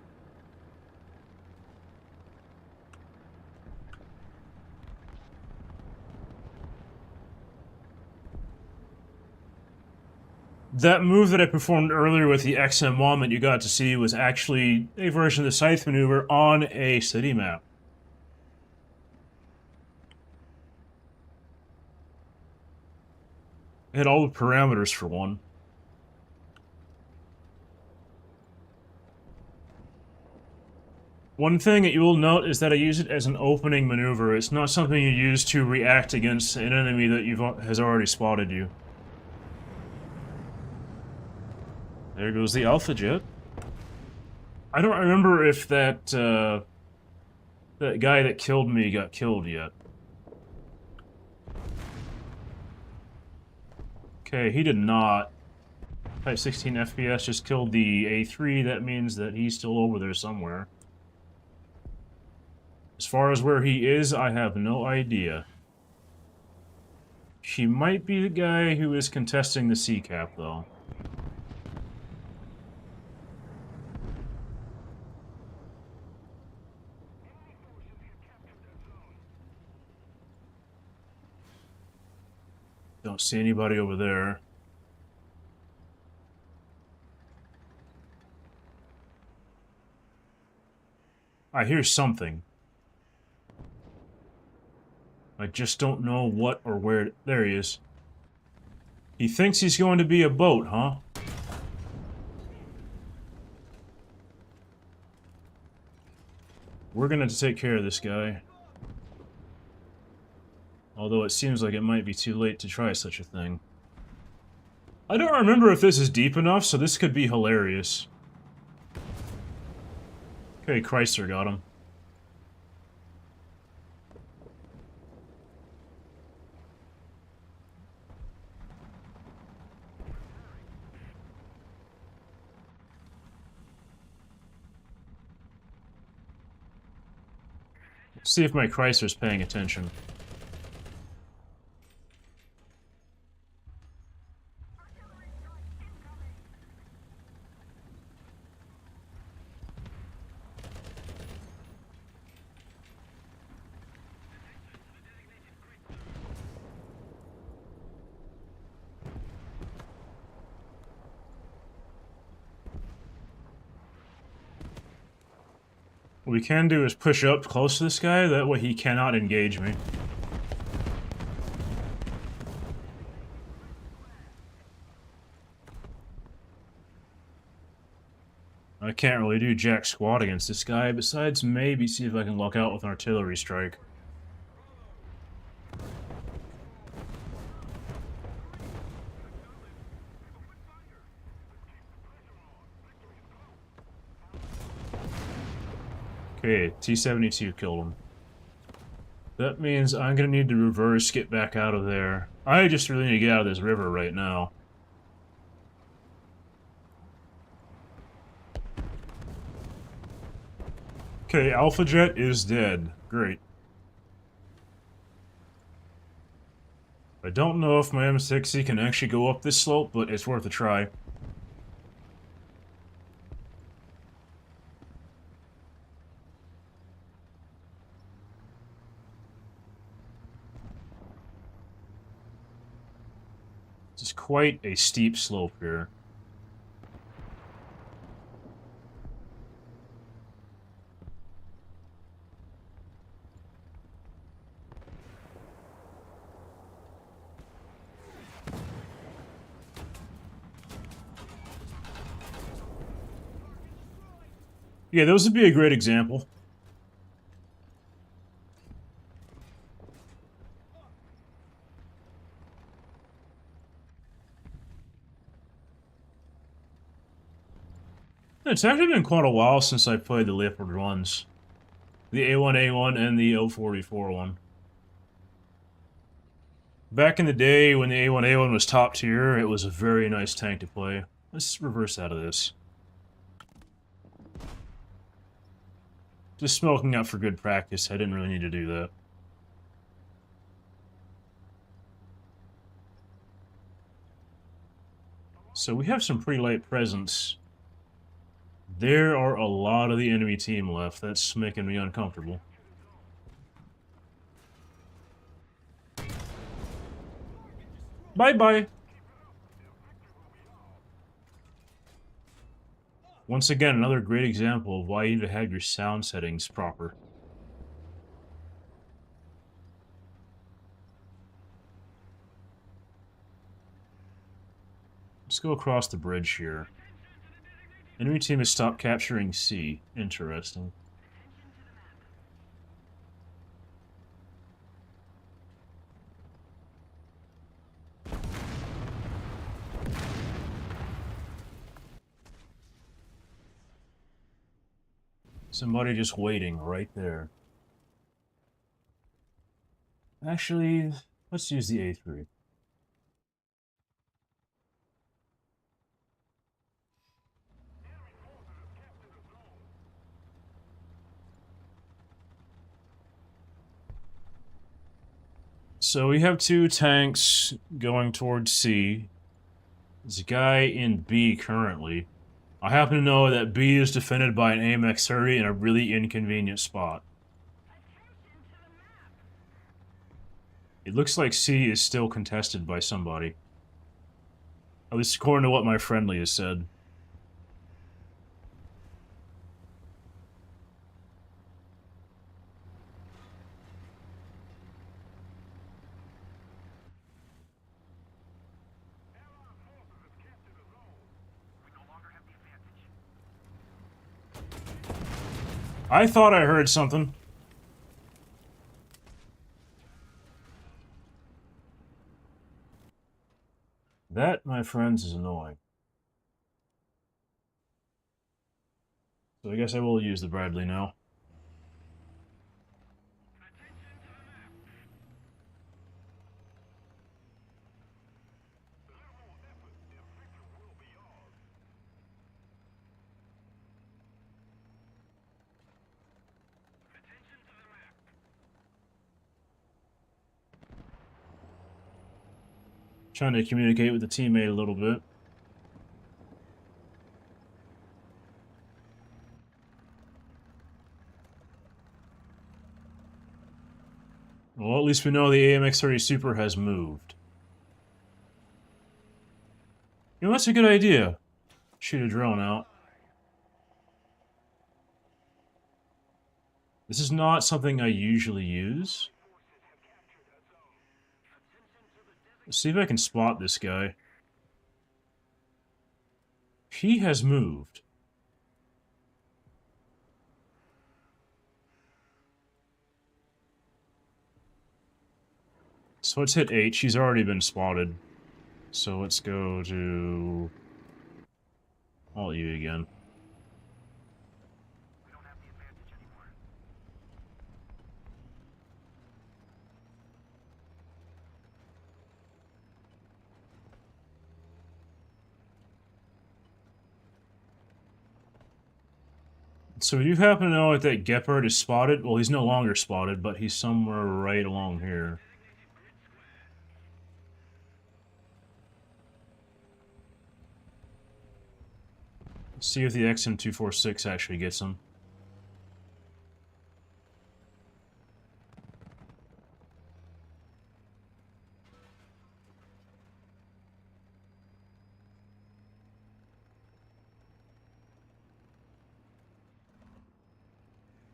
That move that I performed earlier with the XM1 that you got to see was actually a version of the Scythe maneuver on a city map. It had all the parameters for one. One thing that you will note is that I use it as an opening maneuver. It's not something you use to react against an enemy that has already spotted you. There goes the Alpha Jet. I don't remember if that guy that killed me got killed yet. Okay, he did not. Type 16 FPS just killed the A3. That means that he's still over there somewhere. As far as where he is, I have no idea. He might be the guy who is contesting the C-cap, though. Don't see anybody over there. I hear something. I just don't know what or where. There he is. He thinks he's going to be a boat, huh? We're gonna have to take care of this guy. Although it seems like it might be too late to try such a thing. I don't remember if this is deep enough, so this could be hilarious. Okay, Chrysler got him. Let's see if my Chrysler's paying attention. What we can do is push up close to this guy, that way he cannot engage me. I can't really do jack squat against this guy, besides maybe see if I can luck out with an artillery strike. Okay, T-72 killed him. That means I'm gonna need to reverse, get back out of there. I just really need to get out of this river right now. Okay, Alpha Jet is dead. Great. I don't know if my M60 can actually go up this slope, but it's worth a try. This is quite a steep slope here. Yeah, those would be a great example. It's actually been quite a while since I played the Leopard ones. The A1A1 and the O44 one. Back in the day when the A1A1 was top tier, it was a very nice tank to play. Let's reverse out of this. Just smoking up for good practice. I didn't really need to do that. So we have some pretty light presence. There are a lot of the enemy team left. That's making me uncomfortable. Bye-bye. Once again, another great example of why you need to have your sound settings proper. Let's go across the bridge here. Enemy team has stopped capturing C. Interesting. Somebody just waiting right there. Actually, let's use the A3. So we have two tanks going towards C. There's a guy in B currently. I happen to know that B is defended by an AMX-30 in a really inconvenient spot. It looks like C is still contested by somebody. At least according to what my friendly has said. I thought I heard something. That, my friends, is annoying. So I guess I will use the Bradley now. Trying to communicate with the teammate a little bit. Well, at least we know the AMX-30 Super has moved. You know, that's a good idea. Shoot a drone out. This is not something I usually use. Let's see if I can spot this guy. He has moved. So let's hit H. He's already been spotted. So let's go to... Alt U again. So we do happen to know that Gepard is spotted. Well, he's no longer spotted, but he's somewhere right along here. Let's see if the XM246 actually gets him.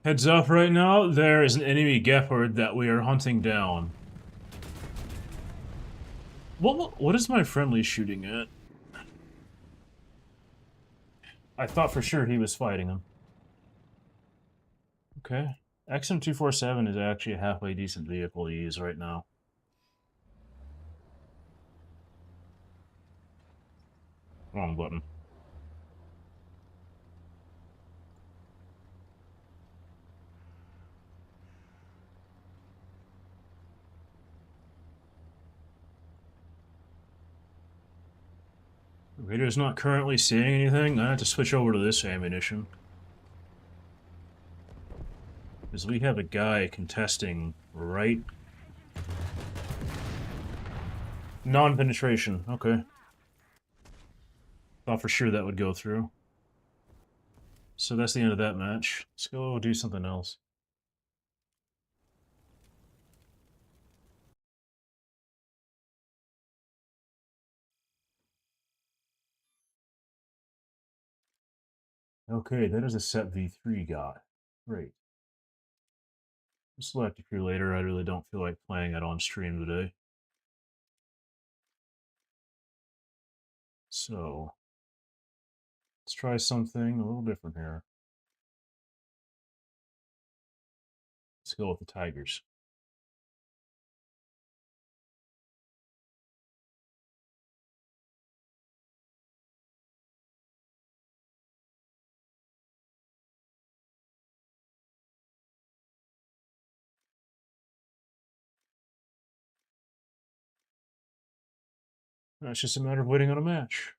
Heads up right now, there is an enemy Gepard that we are hunting down. What is my friendly shooting at? I thought for sure he was fighting him. Okay. XM247 is actually a halfway decent vehicle to use right now. Wrong button. Radar's not currently seeing anything. I have to switch over to this ammunition. Because we have a guy contesting right... Non-penetration, okay. Thought for sure that would go through. So that's the end of that match. Let's go do something else. Okay, that is a set V3 guy. Great. Select a crew later. I really don't feel like playing it on stream today. So, let's try something a little different here. Let's go with the Tigers. It's just a matter of waiting on a match.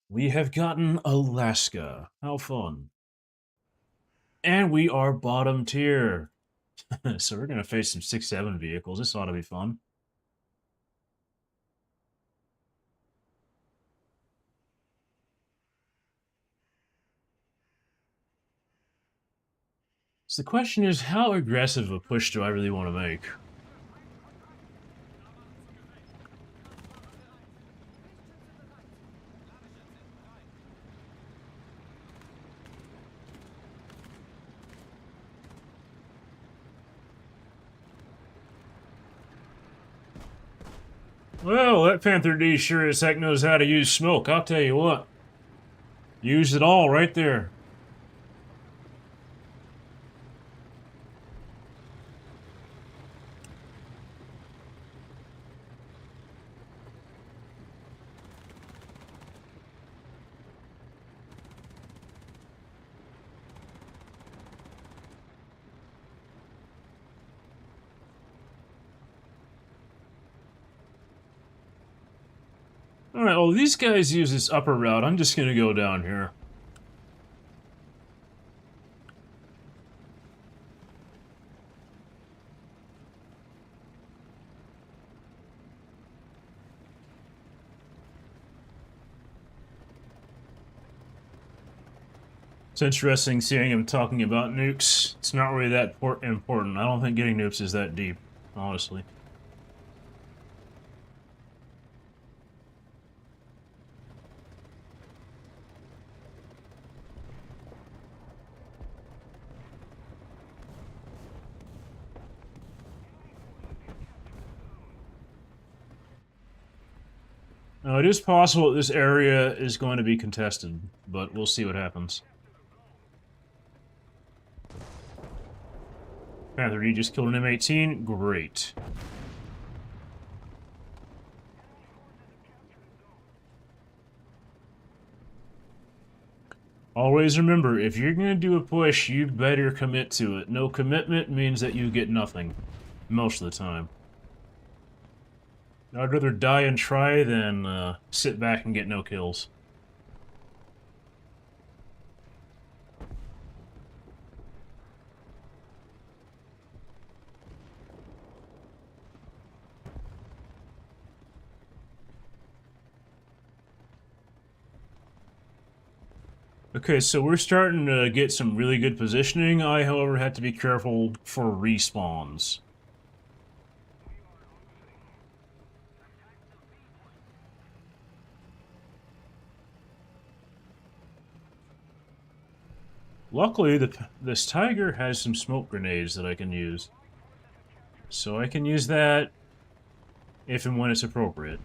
We have gotten Alaska. How fun. And we are bottom tier. So we're going to face some 6-7 vehicles. This ought to be fun. So the question is, how aggressive a push do I really want to make? Well, that Panther D sure as heck knows how to use smoke, I'll tell you what. Used it all right there. Alright, well, these guys use this upper route. I'm just gonna go down here. It's interesting seeing him talking about nukes. It's not really that important. I don't think getting nukes is that deep, honestly. Now, it is possible that this area is going to be contested, but we'll see what happens. Panther D just killed an M18. Great. Always remember, if you're going to do a push, you better commit to it. No commitment means that you get nothing. Most of the time. I'd rather die and try than sit back and get no kills. Okay, so we're starting to get some really good positioning. I, however, had to be careful for respawns. Luckily, this Tiger has some smoke grenades that I can use. So I can use that if and when it's appropriate.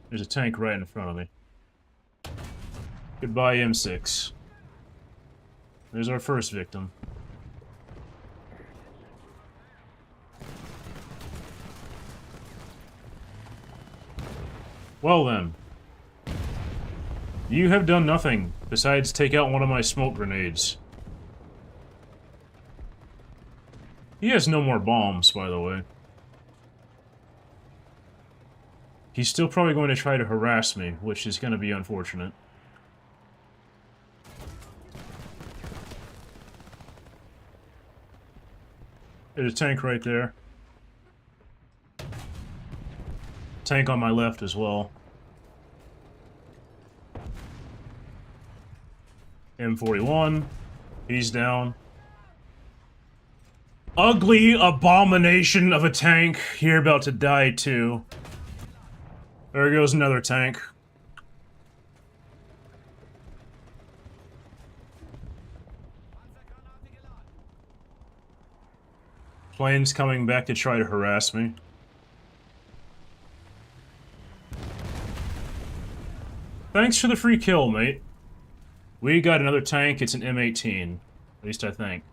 There's a tank right in front of me. Goodbye, M6. There's our first victim. Well then. You have done nothing besides take out one of my smoke grenades. He has no more bombs, by the way. He's still probably going to try to harass me, which is going to be unfortunate. There's a tank right there. Tank on my left as well. M41. He's down. Ugly abomination of a tank. You're about to die too. There goes another tank. Plane's coming back to try to harass me. Thanks for the free kill, mate. We got another tank. It's an M18. At least I think.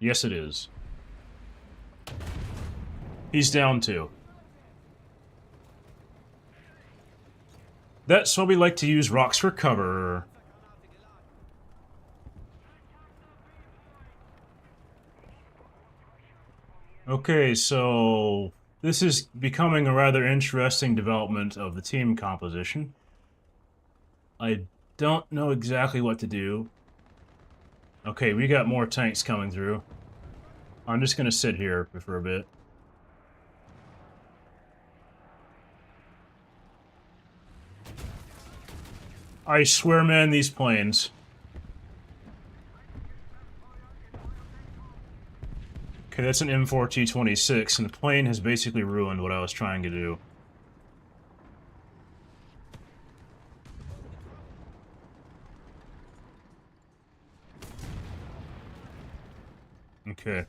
Yes, it is. He's down too. That's why we like to use rocks for cover. Okay, so this is becoming a rather interesting development of the team composition. I don't know exactly what to do. Okay, we got more tanks coming through. I'm just gonna sit here for a bit. I swear, man, these planes. Okay, that's an M4 T26, and the plane has basically ruined what I was trying to do. Okay.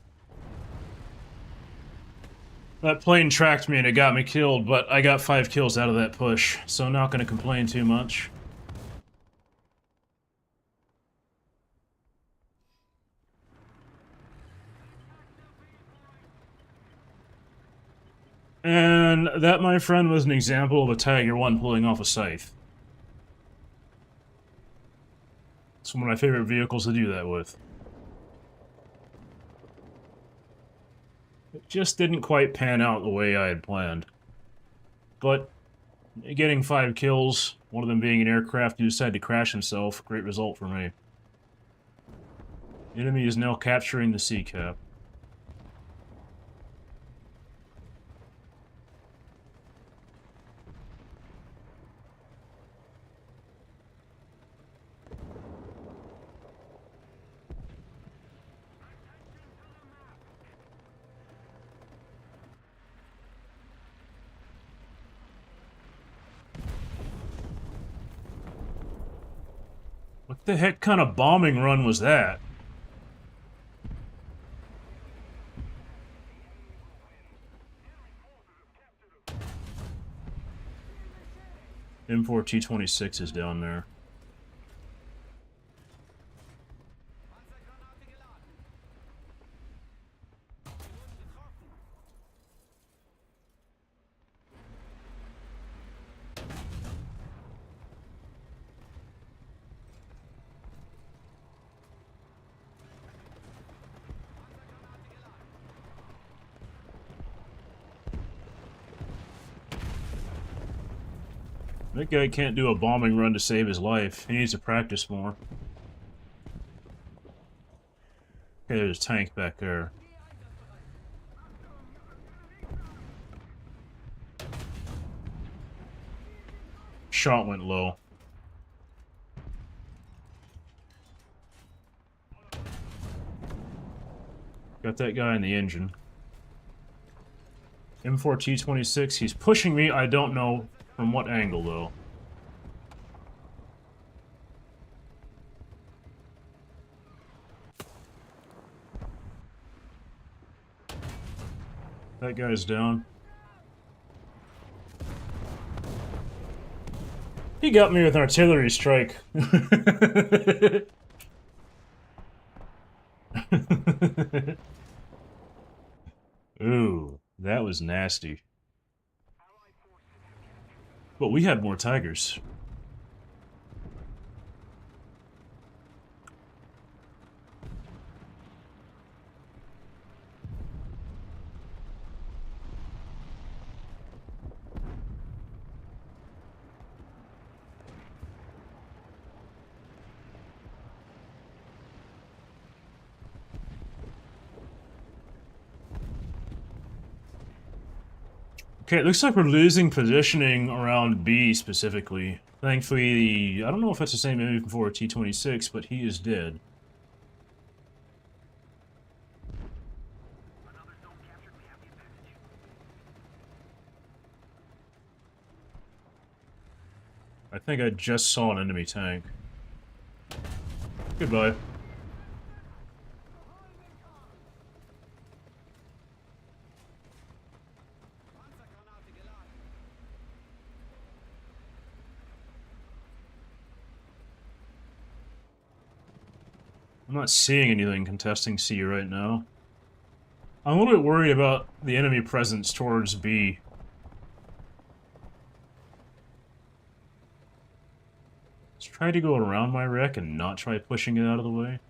That plane tracked me and it got me killed, but I got 5 kills out of that push, so I'm not gonna complain too much. And that, my friend, was an example of a Tiger 1 pulling off a scythe. It's one of my favorite vehicles to do that with. It just didn't quite pan out the way I had planned. But getting 5 kills, one of them being an aircraft who decided to crash himself, great result for me. The enemy is now capturing the sea cap. What the heck kind of bombing run was that? M4 T26 is down there. That guy can't do a bombing run to save his life. He needs to practice more. Okay, there's a tank back there. Shot went low. Got that guy in the engine. M4 T26, he's pushing me, I don't know from what angle, though. That guy's down. He got me with an artillery strike. Ooh, that was nasty. But we had more Tigers. Okay, it looks like we're losing positioning around B specifically. Thankfully, I don't know if that's the same enemy before T-26, but he is dead. I think I just saw an enemy tank. Goodbye. I'm not seeing anything contesting C right now. I'm a little bit worried about the enemy presence towards B. Let's try to go around my wreck and not try pushing it out of the way.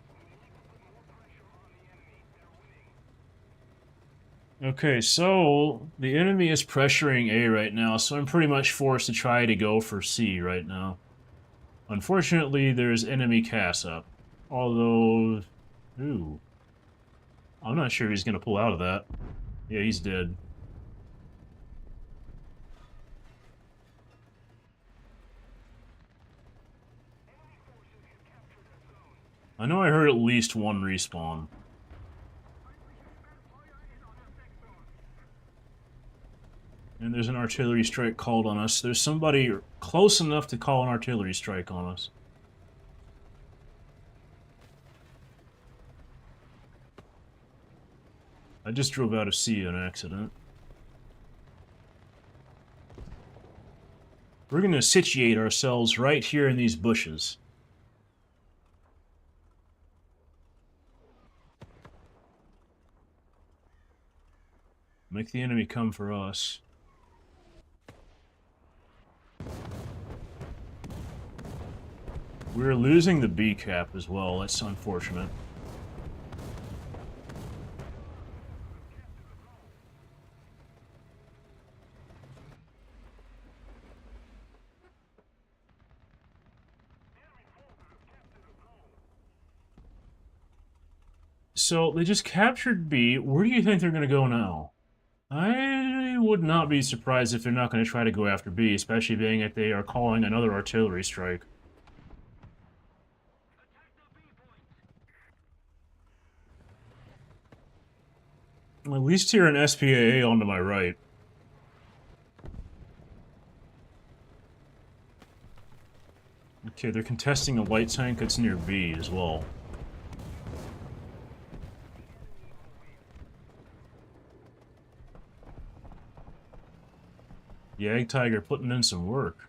Okay, so the enemy is pressuring A right now, so I'm pretty much forced to try to go for C right now. Unfortunately, there's enemy CAS up. Although... Ooh. I'm not sure he's gonna pull out of that. Yeah, he's dead. I know I heard at least one respawn. And there's an artillery strike called on us. There's somebody close enough to call an artillery strike on us. I just drove out of C on accident. We're going to situate ourselves right here in these bushes. Make the enemy come for us. We're losing the B cap as well. That's unfortunate. So, they just captured B. Where do you think they're going to go now? I would not be surprised if they're not going to try to go after B, especially being that they are calling another artillery strike. At least here an SPAA onto my right. Okay, they're contesting a light tank that's near B as well. Yag Tiger putting in some work.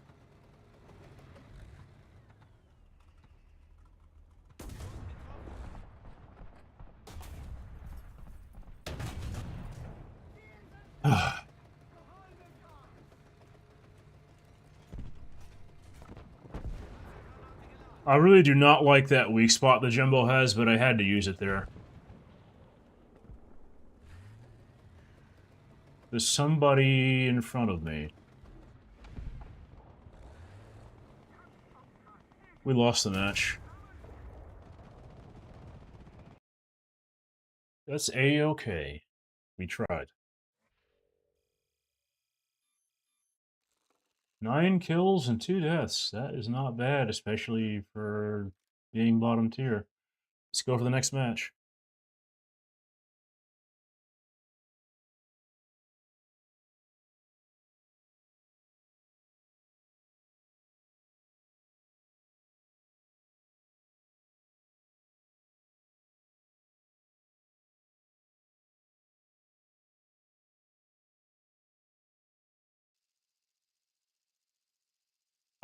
I really do not like that weak spot the Jumbo has, but I had to use it there. There's somebody in front of me. We lost the match. That's A-okay. We tried. 9 kills and 2 deaths. That is not bad, especially for being bottom tier. Let's go for the next match.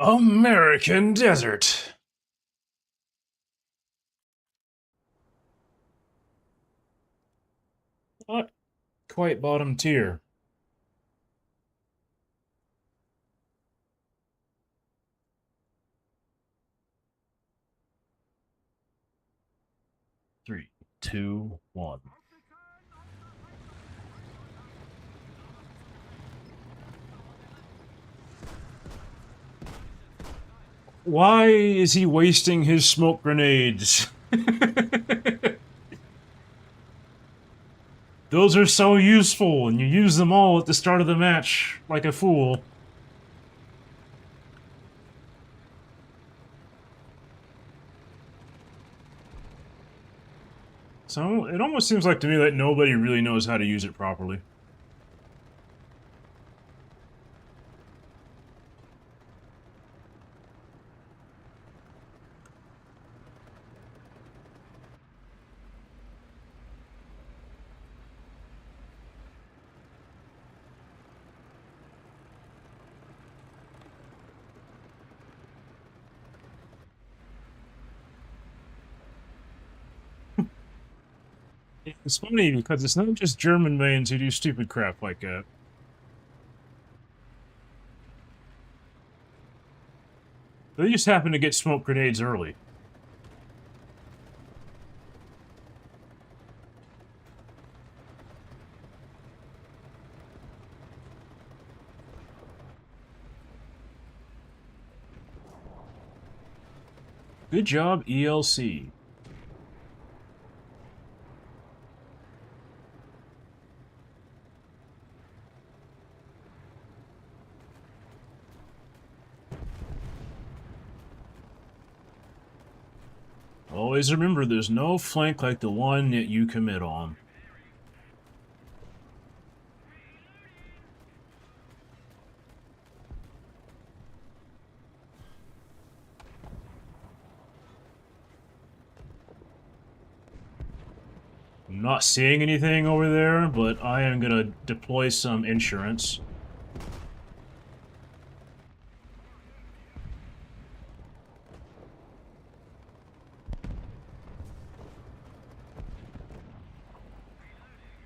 American Desert. Not quite bottom tier. Three, two, one. Why is he wasting his smoke grenades? Those are so useful, and you use them all at the start of the match, like a fool. So, it almost seems like to me that nobody really knows how to use it properly. It's funny because it's not just German mains who do stupid crap like that. They just happen to get smoke grenades early. Good job, ELC. Always remember, there's no flank like the one that you commit on. I'm not seeing anything over there, but I am going to deploy some insurance.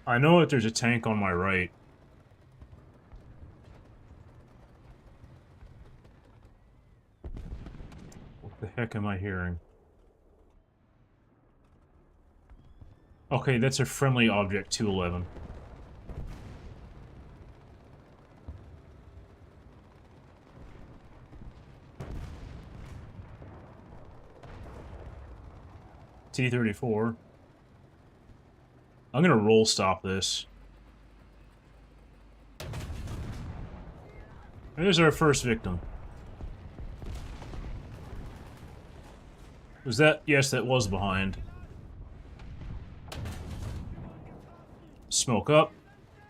I know that there's a tank on my right. What the heck am I hearing? Okay, that's a friendly object, 211. T-34. I'm gonna roll stop this. There's our first victim. Was that? Yes, that was behind. Smoke up.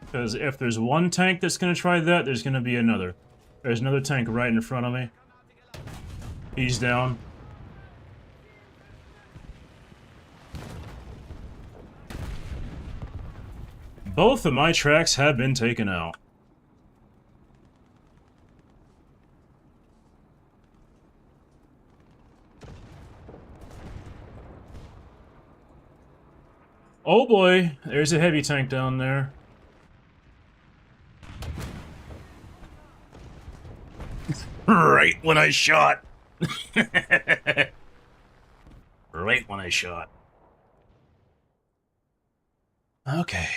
Because if there's one tank that's gonna try that, there's gonna be another. There's another tank right in front of me. He's down. Both of my tracks have been taken out. Oh boy, there's a heavy tank down there. Right when I shot. Right when I shot. Okay.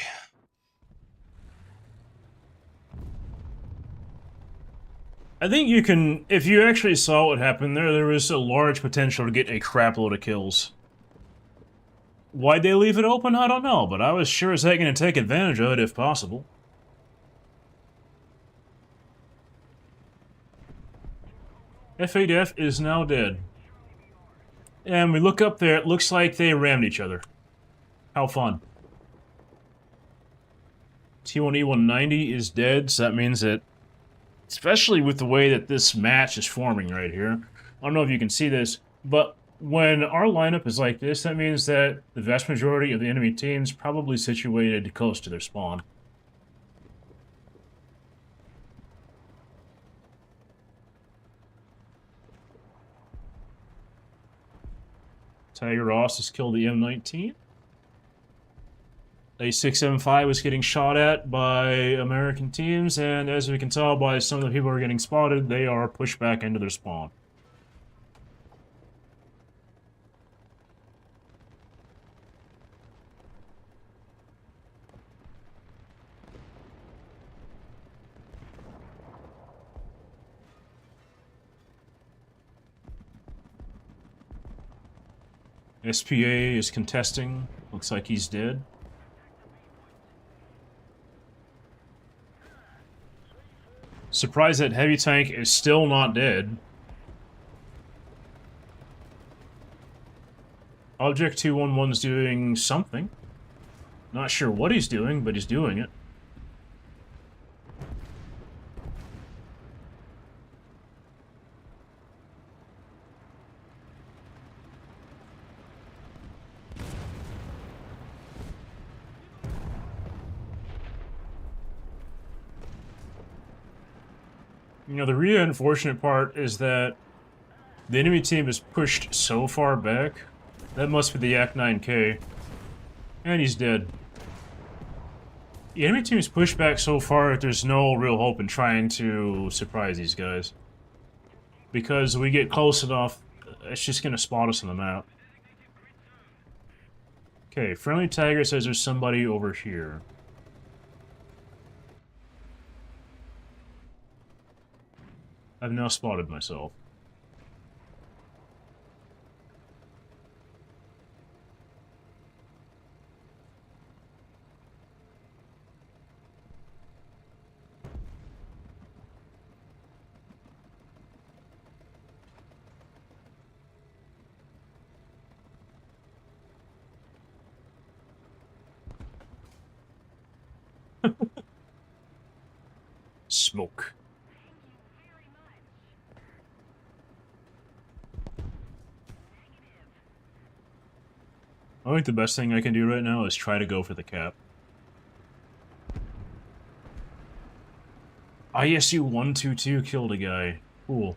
I think you can, if you actually saw what happened there, there was a large potential to get a crap load of kills. Why'd they leave it open? I don't know, but I was sure as heck going to take advantage of it if possible. F8F is now dead. And we look up there, it looks like they rammed each other. How fun. T1E190 is dead, so that means that, especially with the way that this match is forming right here, I don't know if you can see this, but when our lineup is like this, that means that the vast majority of the enemy team's probably situated close to their spawn. Tiger Ross has killed the M19. A6M5 was getting shot at by American teams, and as we can tell by some of the people who are getting spotted, they are pushed back into their spawn. SPA is contesting. Looks like he's dead. Surprised that heavy tank is still not dead. Object 211's doing something. Not sure what he's doing, but he's doing it. You know, the really unfortunate part is that the enemy team is pushed so far back. That must be the Yak-9K. And he's dead. The enemy team is pushed back so far that there's no real hope in trying to surprise these guys. Because we get close enough, it's just gonna spot us on the map. Okay, Friendly Tiger says there's somebody over here. I've now spotted myself. Smoke. I think the best thing I can do right now is try to go for the cap. ISU 122 killed a guy. Cool.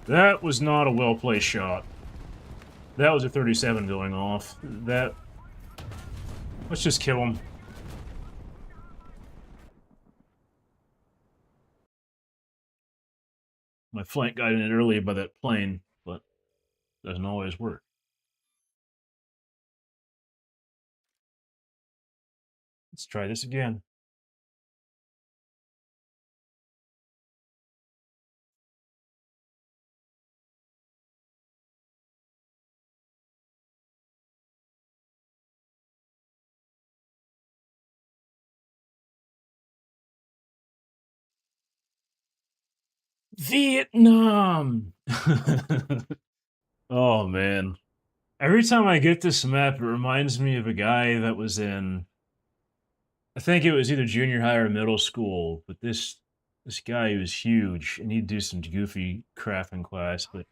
That was not a well-placed shot. That was a 37 going off. That... Let's just kill him. My flank got in it early by that plane, but doesn't always work. Let's try this again. Vietnam! Oh, man. Every time I get this map, it reminds me of a guy that was in... I think it was either junior high or middle school, but this guy was huge, and he'd do some goofy crap in class, but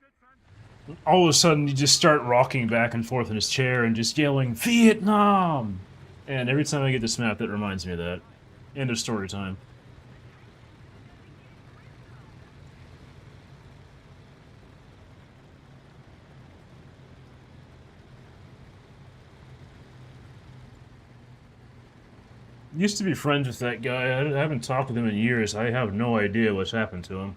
all of a sudden he'd just start rocking back and forth in his chair and just yelling, Vietnam! And every time I get this map, that reminds me of that. End of story time. Used to be friends with that guy. I haven't talked with him in years. I have no idea what's happened to him.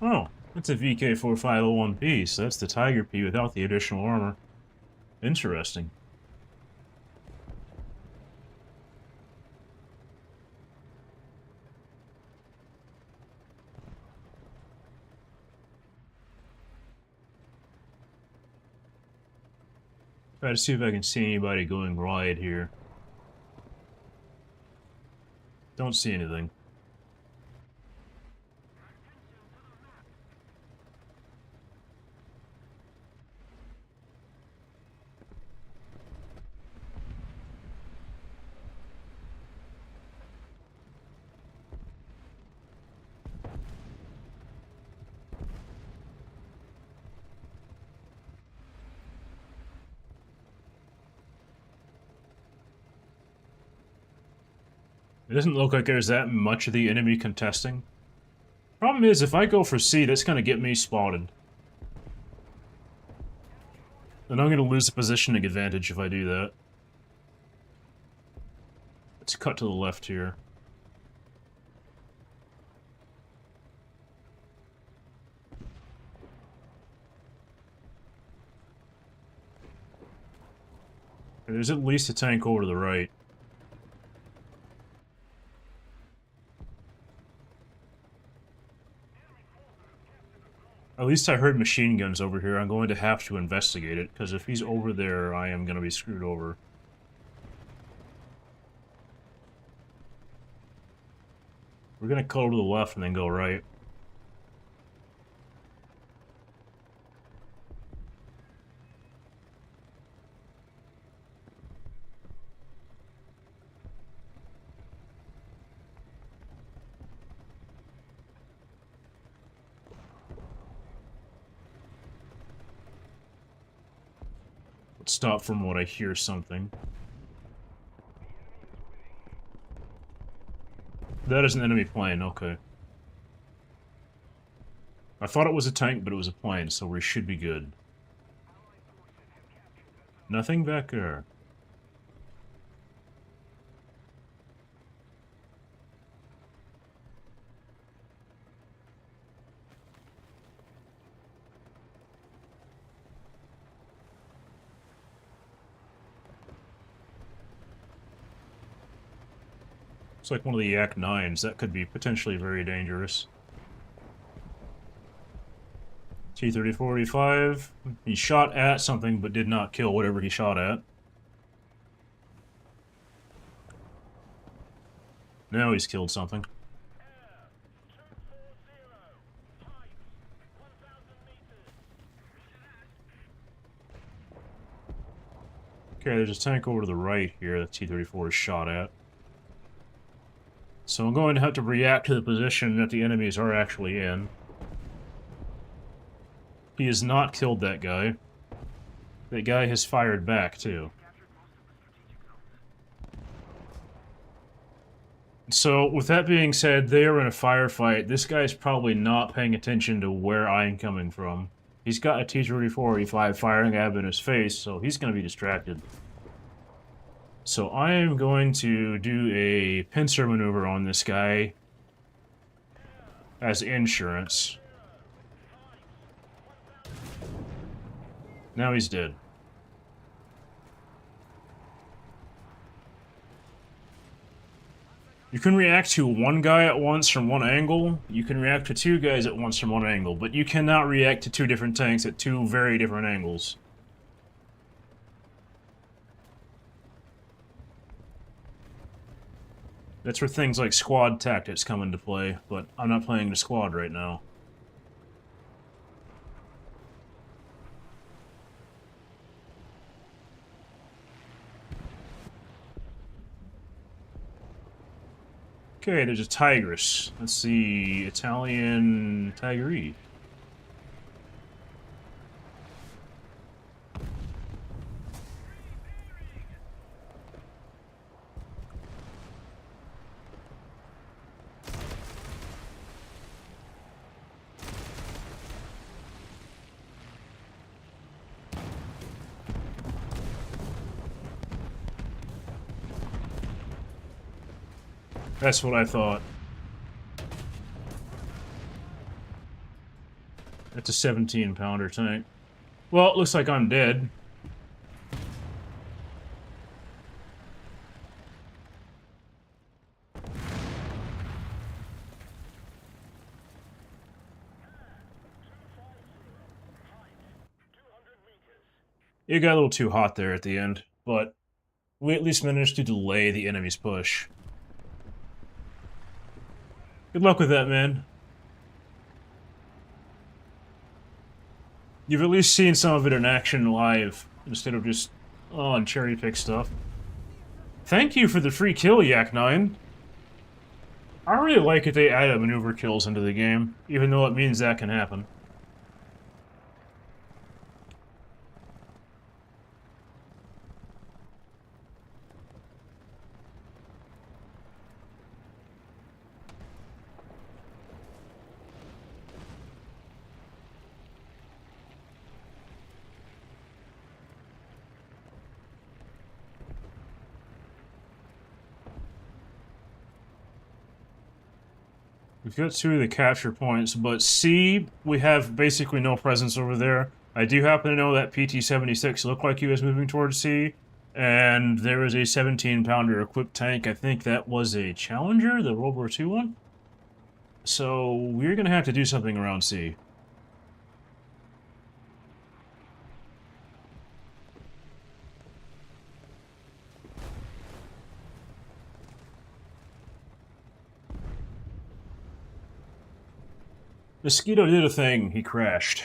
Oh, that's a VK4501P, so that's the Tiger P without the additional armor. Interesting. Try to see if I can see anybody going wide here. Don't see anything. It doesn't look like there's that much of the enemy contesting. Problem is, if I go for C, that's gonna get me spotted. And I'm gonna lose the positioning advantage if I do that. Let's cut to the left here. There's at least a tank over to the right. At least I heard machine guns over here. I'm going to have to investigate it, because if he's over there, I am going to be screwed over. We're going to cut over to the left and then go right. Let's stop from what I hear something. That is an enemy plane, okay. I thought it was a tank, but it was a plane, so we should be good. Nothing back there. It's like one of the Yak 9s. That could be potentially very dangerous. T-34-E5. He shot at something, but did not kill whatever he shot at. Now he's killed something. Okay, there's a tank over to the right here that T-34 is shot at. So I'm going to have to react to the position that the enemies are actually in. He has not killed that guy. That guy has fired back, too. So, with that being said, they are in a firefight. This guy's probably not paying attention to where I'm coming from. He's got a T-34-E5 firing at him in his face, so he's going to be distracted. So I am going to do a pincer maneuver on this guy as insurance. Now he's dead. You can react to one guy at once from one angle. You can react to two guys at once from one angle, but you cannot react to two different tanks at two very different angles. That's where things like squad tactics come into play, but I'm not playing the squad right now. Okay, there's a Tigris. That's the Italian Tigris. That's what I thought. That's a 17-pounder tank. Well, it looks like I'm dead. It got a little too hot there at the end, but we at least managed to delay the enemy's push. Good luck with that, man. You've at least seen some of it in action live, instead of just, on cherry-pick stuff. Thank you for the free kill, Yak 9. I really like it they added maneuver kills into the game, even though it means that can happen. We've got 2 of the capture points, but C, we have basically no presence over there. I do happen to know that PT-76 looked like he was moving towards C, and there was a 17-pounder equipped tank. I think that was a Challenger, the World War II one? So, we're gonna have to do something around C. Mosquito did a thing, he crashed.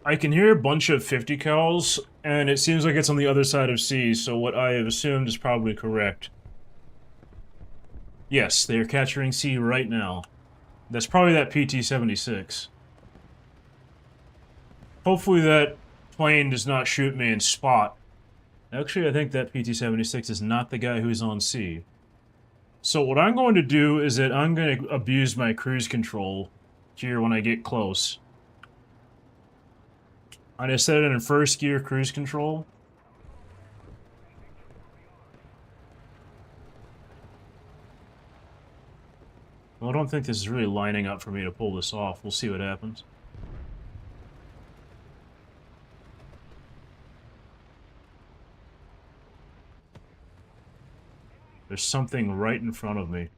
I can hear a bunch of 50 cals, and it seems like it's on the other side of C, so what I have assumed is probably correct. Yes, they are capturing C right now. That's probably that PT-76. Hopefully that plane does not shoot me in spot. Actually, I think that PT-76 is not the guy who's on C. So what I'm going to do is that I'm going to abuse my cruise control here when I get close. I just set it in first gear cruise control. Well, I don't think this is really lining up for me to pull this off. We'll see what happens. There's something right in front of me.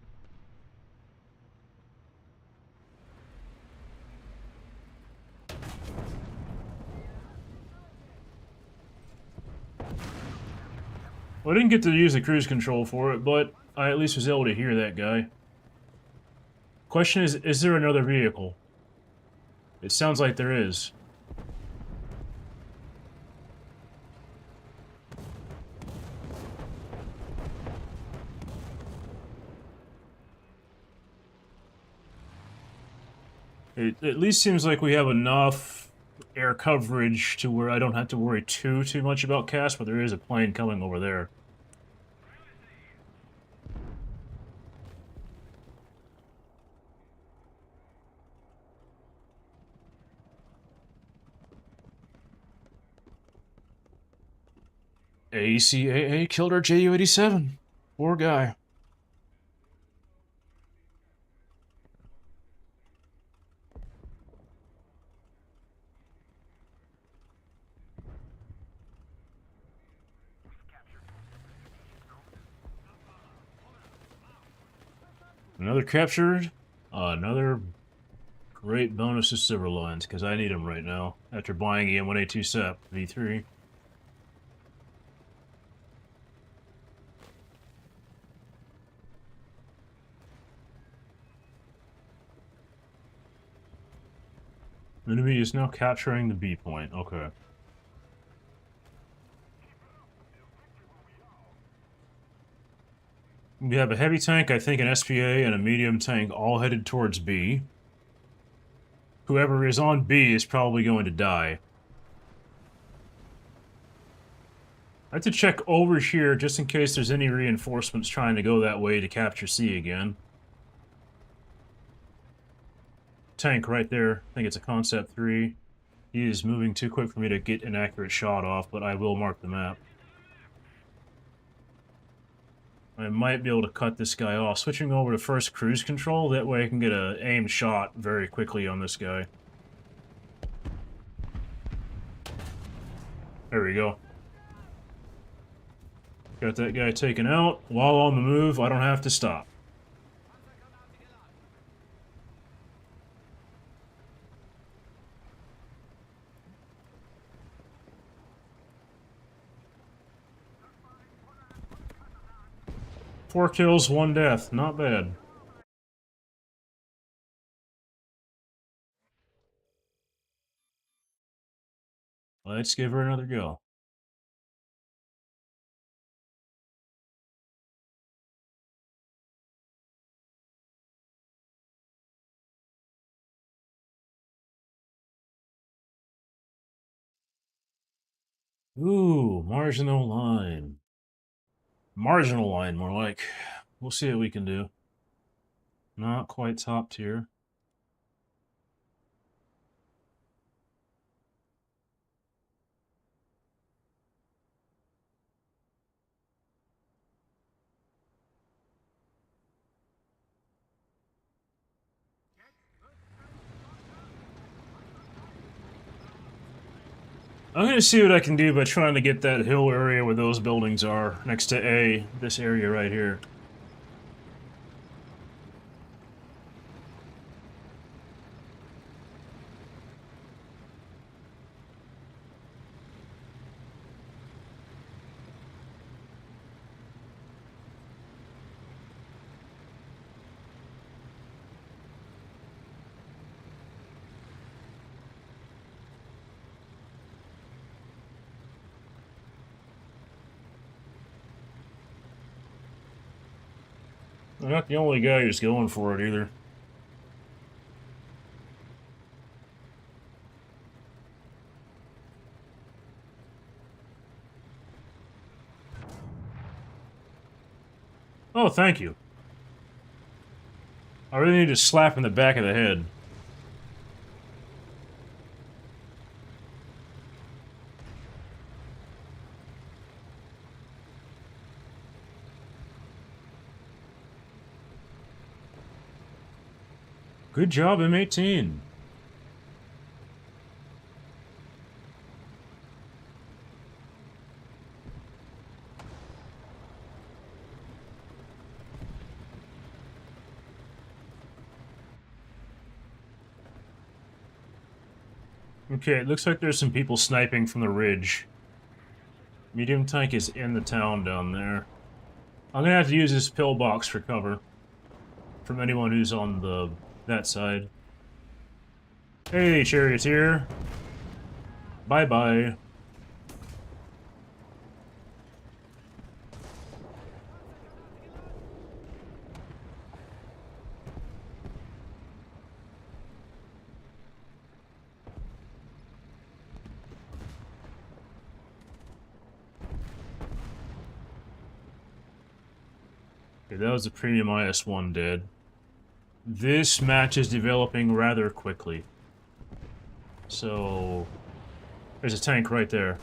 Well, I didn't get to use the cruise control for it, but I at least was able to hear that guy. Question is there another vehicle? It sounds like there is. It at least seems like we have enough air coverage to where I don't have to worry too much about CAS, but there is a plane coming over there. ACAA killed our Ju-87. Poor guy. Another captured. Another great bonus to Silverlines, because I need them right now, after buying EM1A2 SEP V3. Enemy is now capturing the B point. Okay. We have a heavy tank, I think an SPA, and a medium tank all headed towards B. Whoever is on B is probably going to die. I have to check over here just in case there's any reinforcements trying to go that way to capture C again. Tank right there. I think it's a Concept 3. He is moving too quick for me to get an accurate shot off, but I will mark the map. I might be able to cut this guy off. Switching over to first cruise control, that way I can get an aimed shot very quickly on this guy. There we go. Got that guy taken out. While on the move, I don't have to stop. Four kills, 1 death. Not bad. Let's give her another go. Ooh, marginal line. Marginal line, more like. We'll see what we can do. Not quite top tier. I'm gonna see what I can do by trying to get that hill area where those buildings are, next to A, this area right here. I'm not the only guy who's going for it either. Oh, thank you. I really need to slap in the back of the head. Good job, M18. Okay, it looks like there's some people sniping from the ridge. Medium tank is in the town down there. I'm gonna have to use this pillbox for cover. From anyone who's on that side. Hey, charioteer. Bye-bye. Okay, that was a premium IS-1 dead. This match is developing rather quickly. So, there's a tank right there.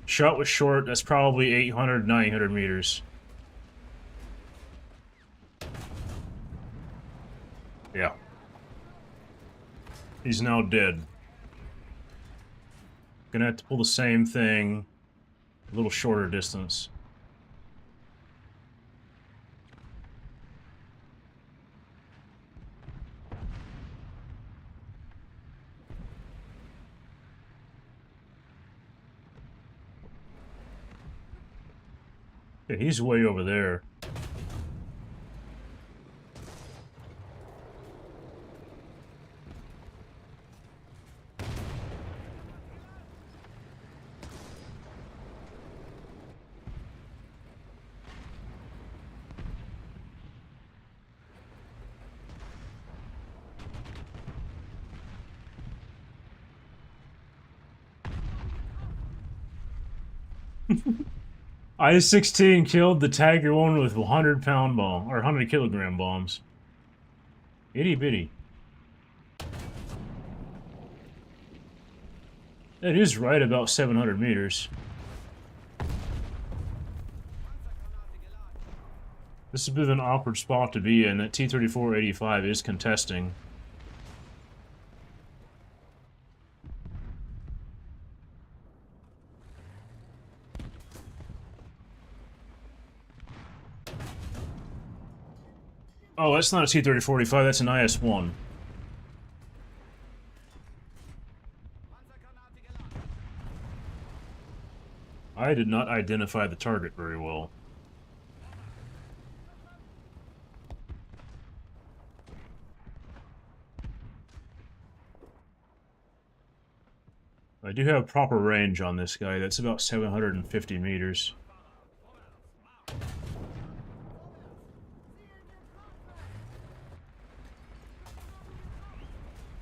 Shot was short, that's probably 800, 900 meters. Yeah. He's now dead. Gonna have to pull the same thing, a little shorter distance. Yeah, he's way over there. IS-16 killed the Tiger 1 with 100-pound bomb, or 100-kilogram bombs. Itty bitty. It is right about 700 meters. This is a bit of an awkward spot to be in. That T-34-85 is contesting. Oh, that's not a T-34-85, that's an IS-1. I did not identify the target very well. I do have proper range on this guy. That's about 750 meters.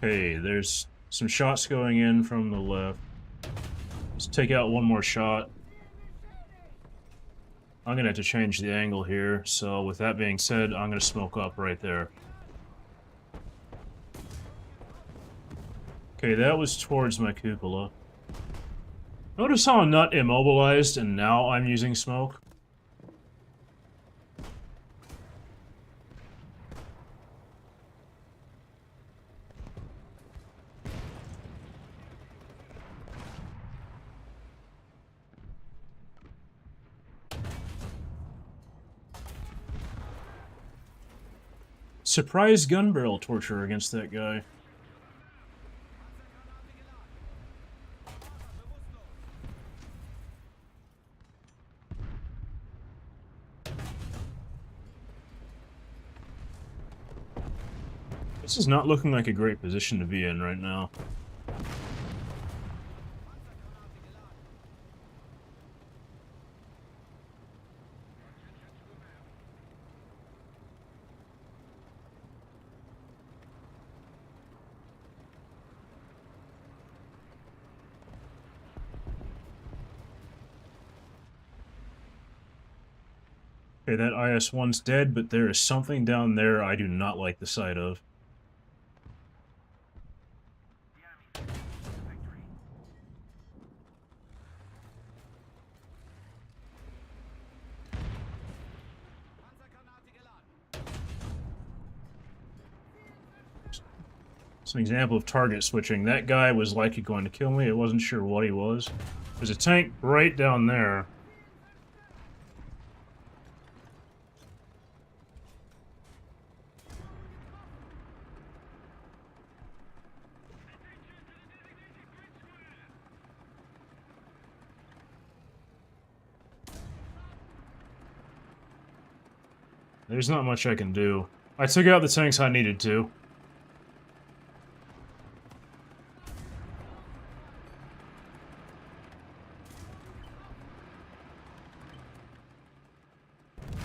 Hey, there's some shots going in from the left. Let's take out one more shot. I'm gonna have to change the angle here, so with that being said, I'm gonna smoke up right there. Okay, that was towards my cupola. Notice how I'm not immobilized and now I'm using smoke? surprise gun barrel torture against that guy. This is not looking like a great position to be in right now. Okay, that IS-1's dead, but there is something down there I do not like the sight of. It's an example of target switching. That guy was likely going to kill me. I wasn't sure what he was. There's a tank right down there. There's not much I can do. I took out the tanks I needed to.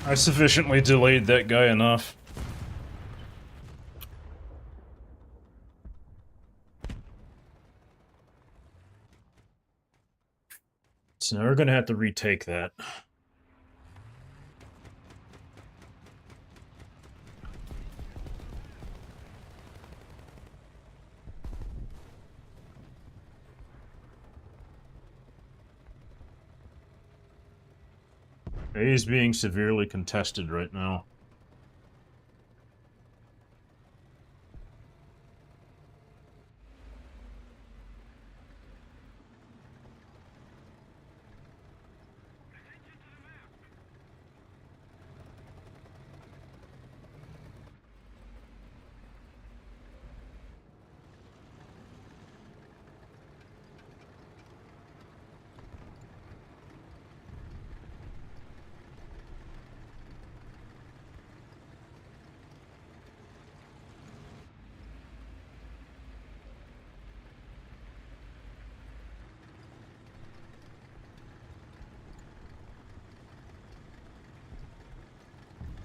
I sufficiently delayed that guy enough. So now we're gonna have to retake that. A is being severely contested right now.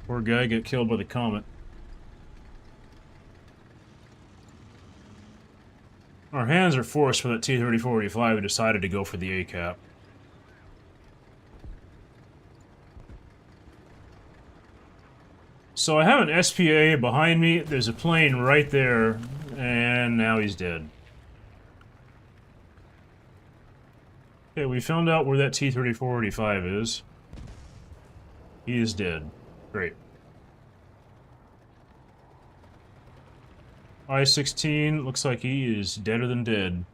Poor guy got killed by the comet. Our hands are forced for that T-34-85 who decided to go for the ACAP. So I have an SPA behind me, there's a plane right there, and now he's dead. Okay, we found out where that T-34-85 is. He is dead. Great. I-16 looks like he is deader than dead.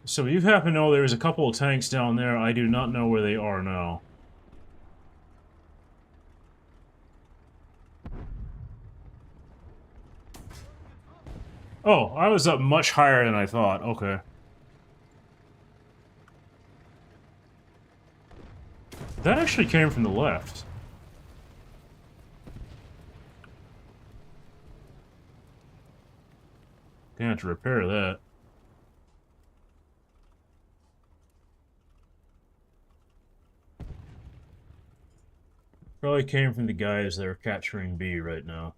So you happen to know there's a couple of tanks down there. I do not know where they are now. Oh, I was up much higher than I thought. Okay. That actually came from the left. Gonna have to repair that. Probably came from the guys that are capturing B right now.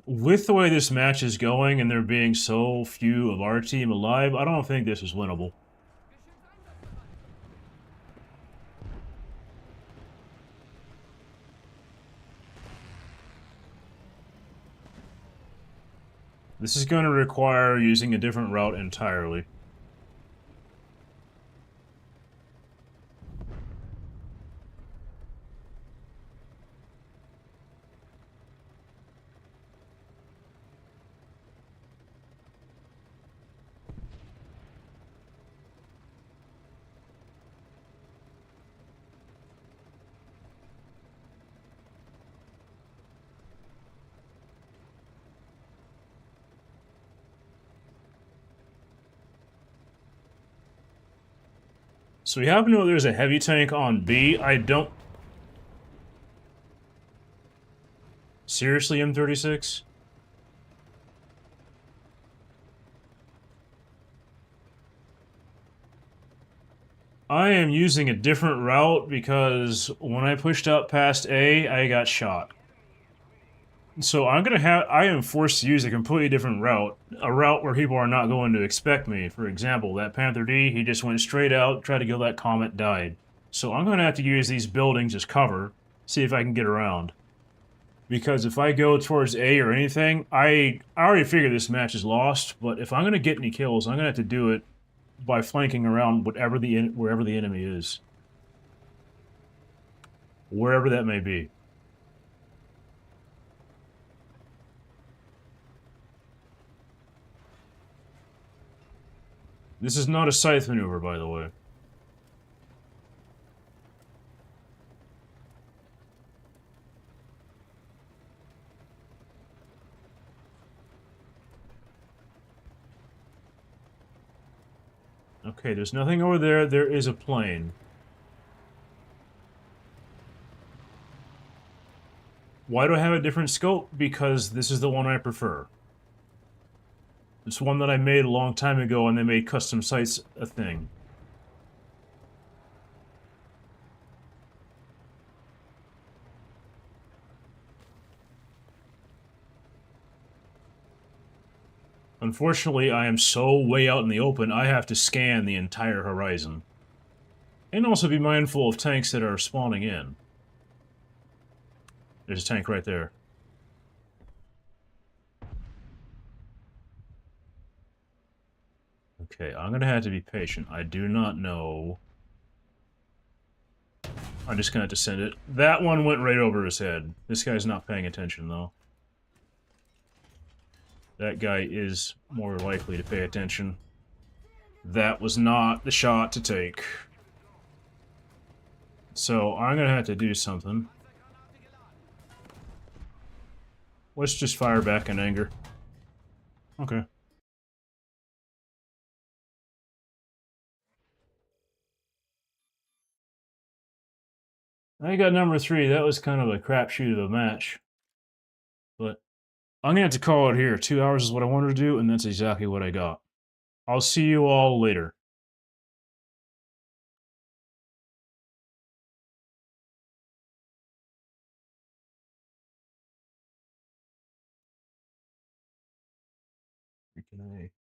With the way this match is going and there being so few of our team alive, I don't think this is winnable. This is going to require using a different route entirely. So we happen to know there's a heavy tank on B. I don't... Seriously, M36? I am using a different route because when I pushed out past A, I got shot. So I am forced to use a completely different route. A route where people are not going to expect me. For example, that Panther D, he just went straight out, tried to kill that Comet, died. So I'm going to have to use these buildings as cover, see if I can get around. Because if I go towards A or anything, I already figured this match is lost, but if I'm going to get any kills, I'm going to have to do it by flanking around wherever the enemy is. Wherever that may be. This is not a scythe maneuver, by the way. Okay, there's nothing over there. There is a plane. Why do I have a different scope? Because this is the one I prefer. It's one that I made a long time ago, and they made custom sights a thing. Unfortunately, I am so way out in the open, I have to scan the entire horizon. And also be mindful of tanks that are spawning in. There's a tank right there. Okay, I'm gonna have to be patient. I do not know. I'm just gonna have to send it. That one went right over his head. This guy's not paying attention, though. That guy is more likely to pay attention. That was not the shot to take. So, I'm gonna have to do something. Let's just fire back in anger. Okay. I got number 3. That was kind of a crapshoot of a match. But I'm gonna have to call it here. 2 hours is what I wanted to do, and that's exactly what I got. I'll see you all later. Freaking A.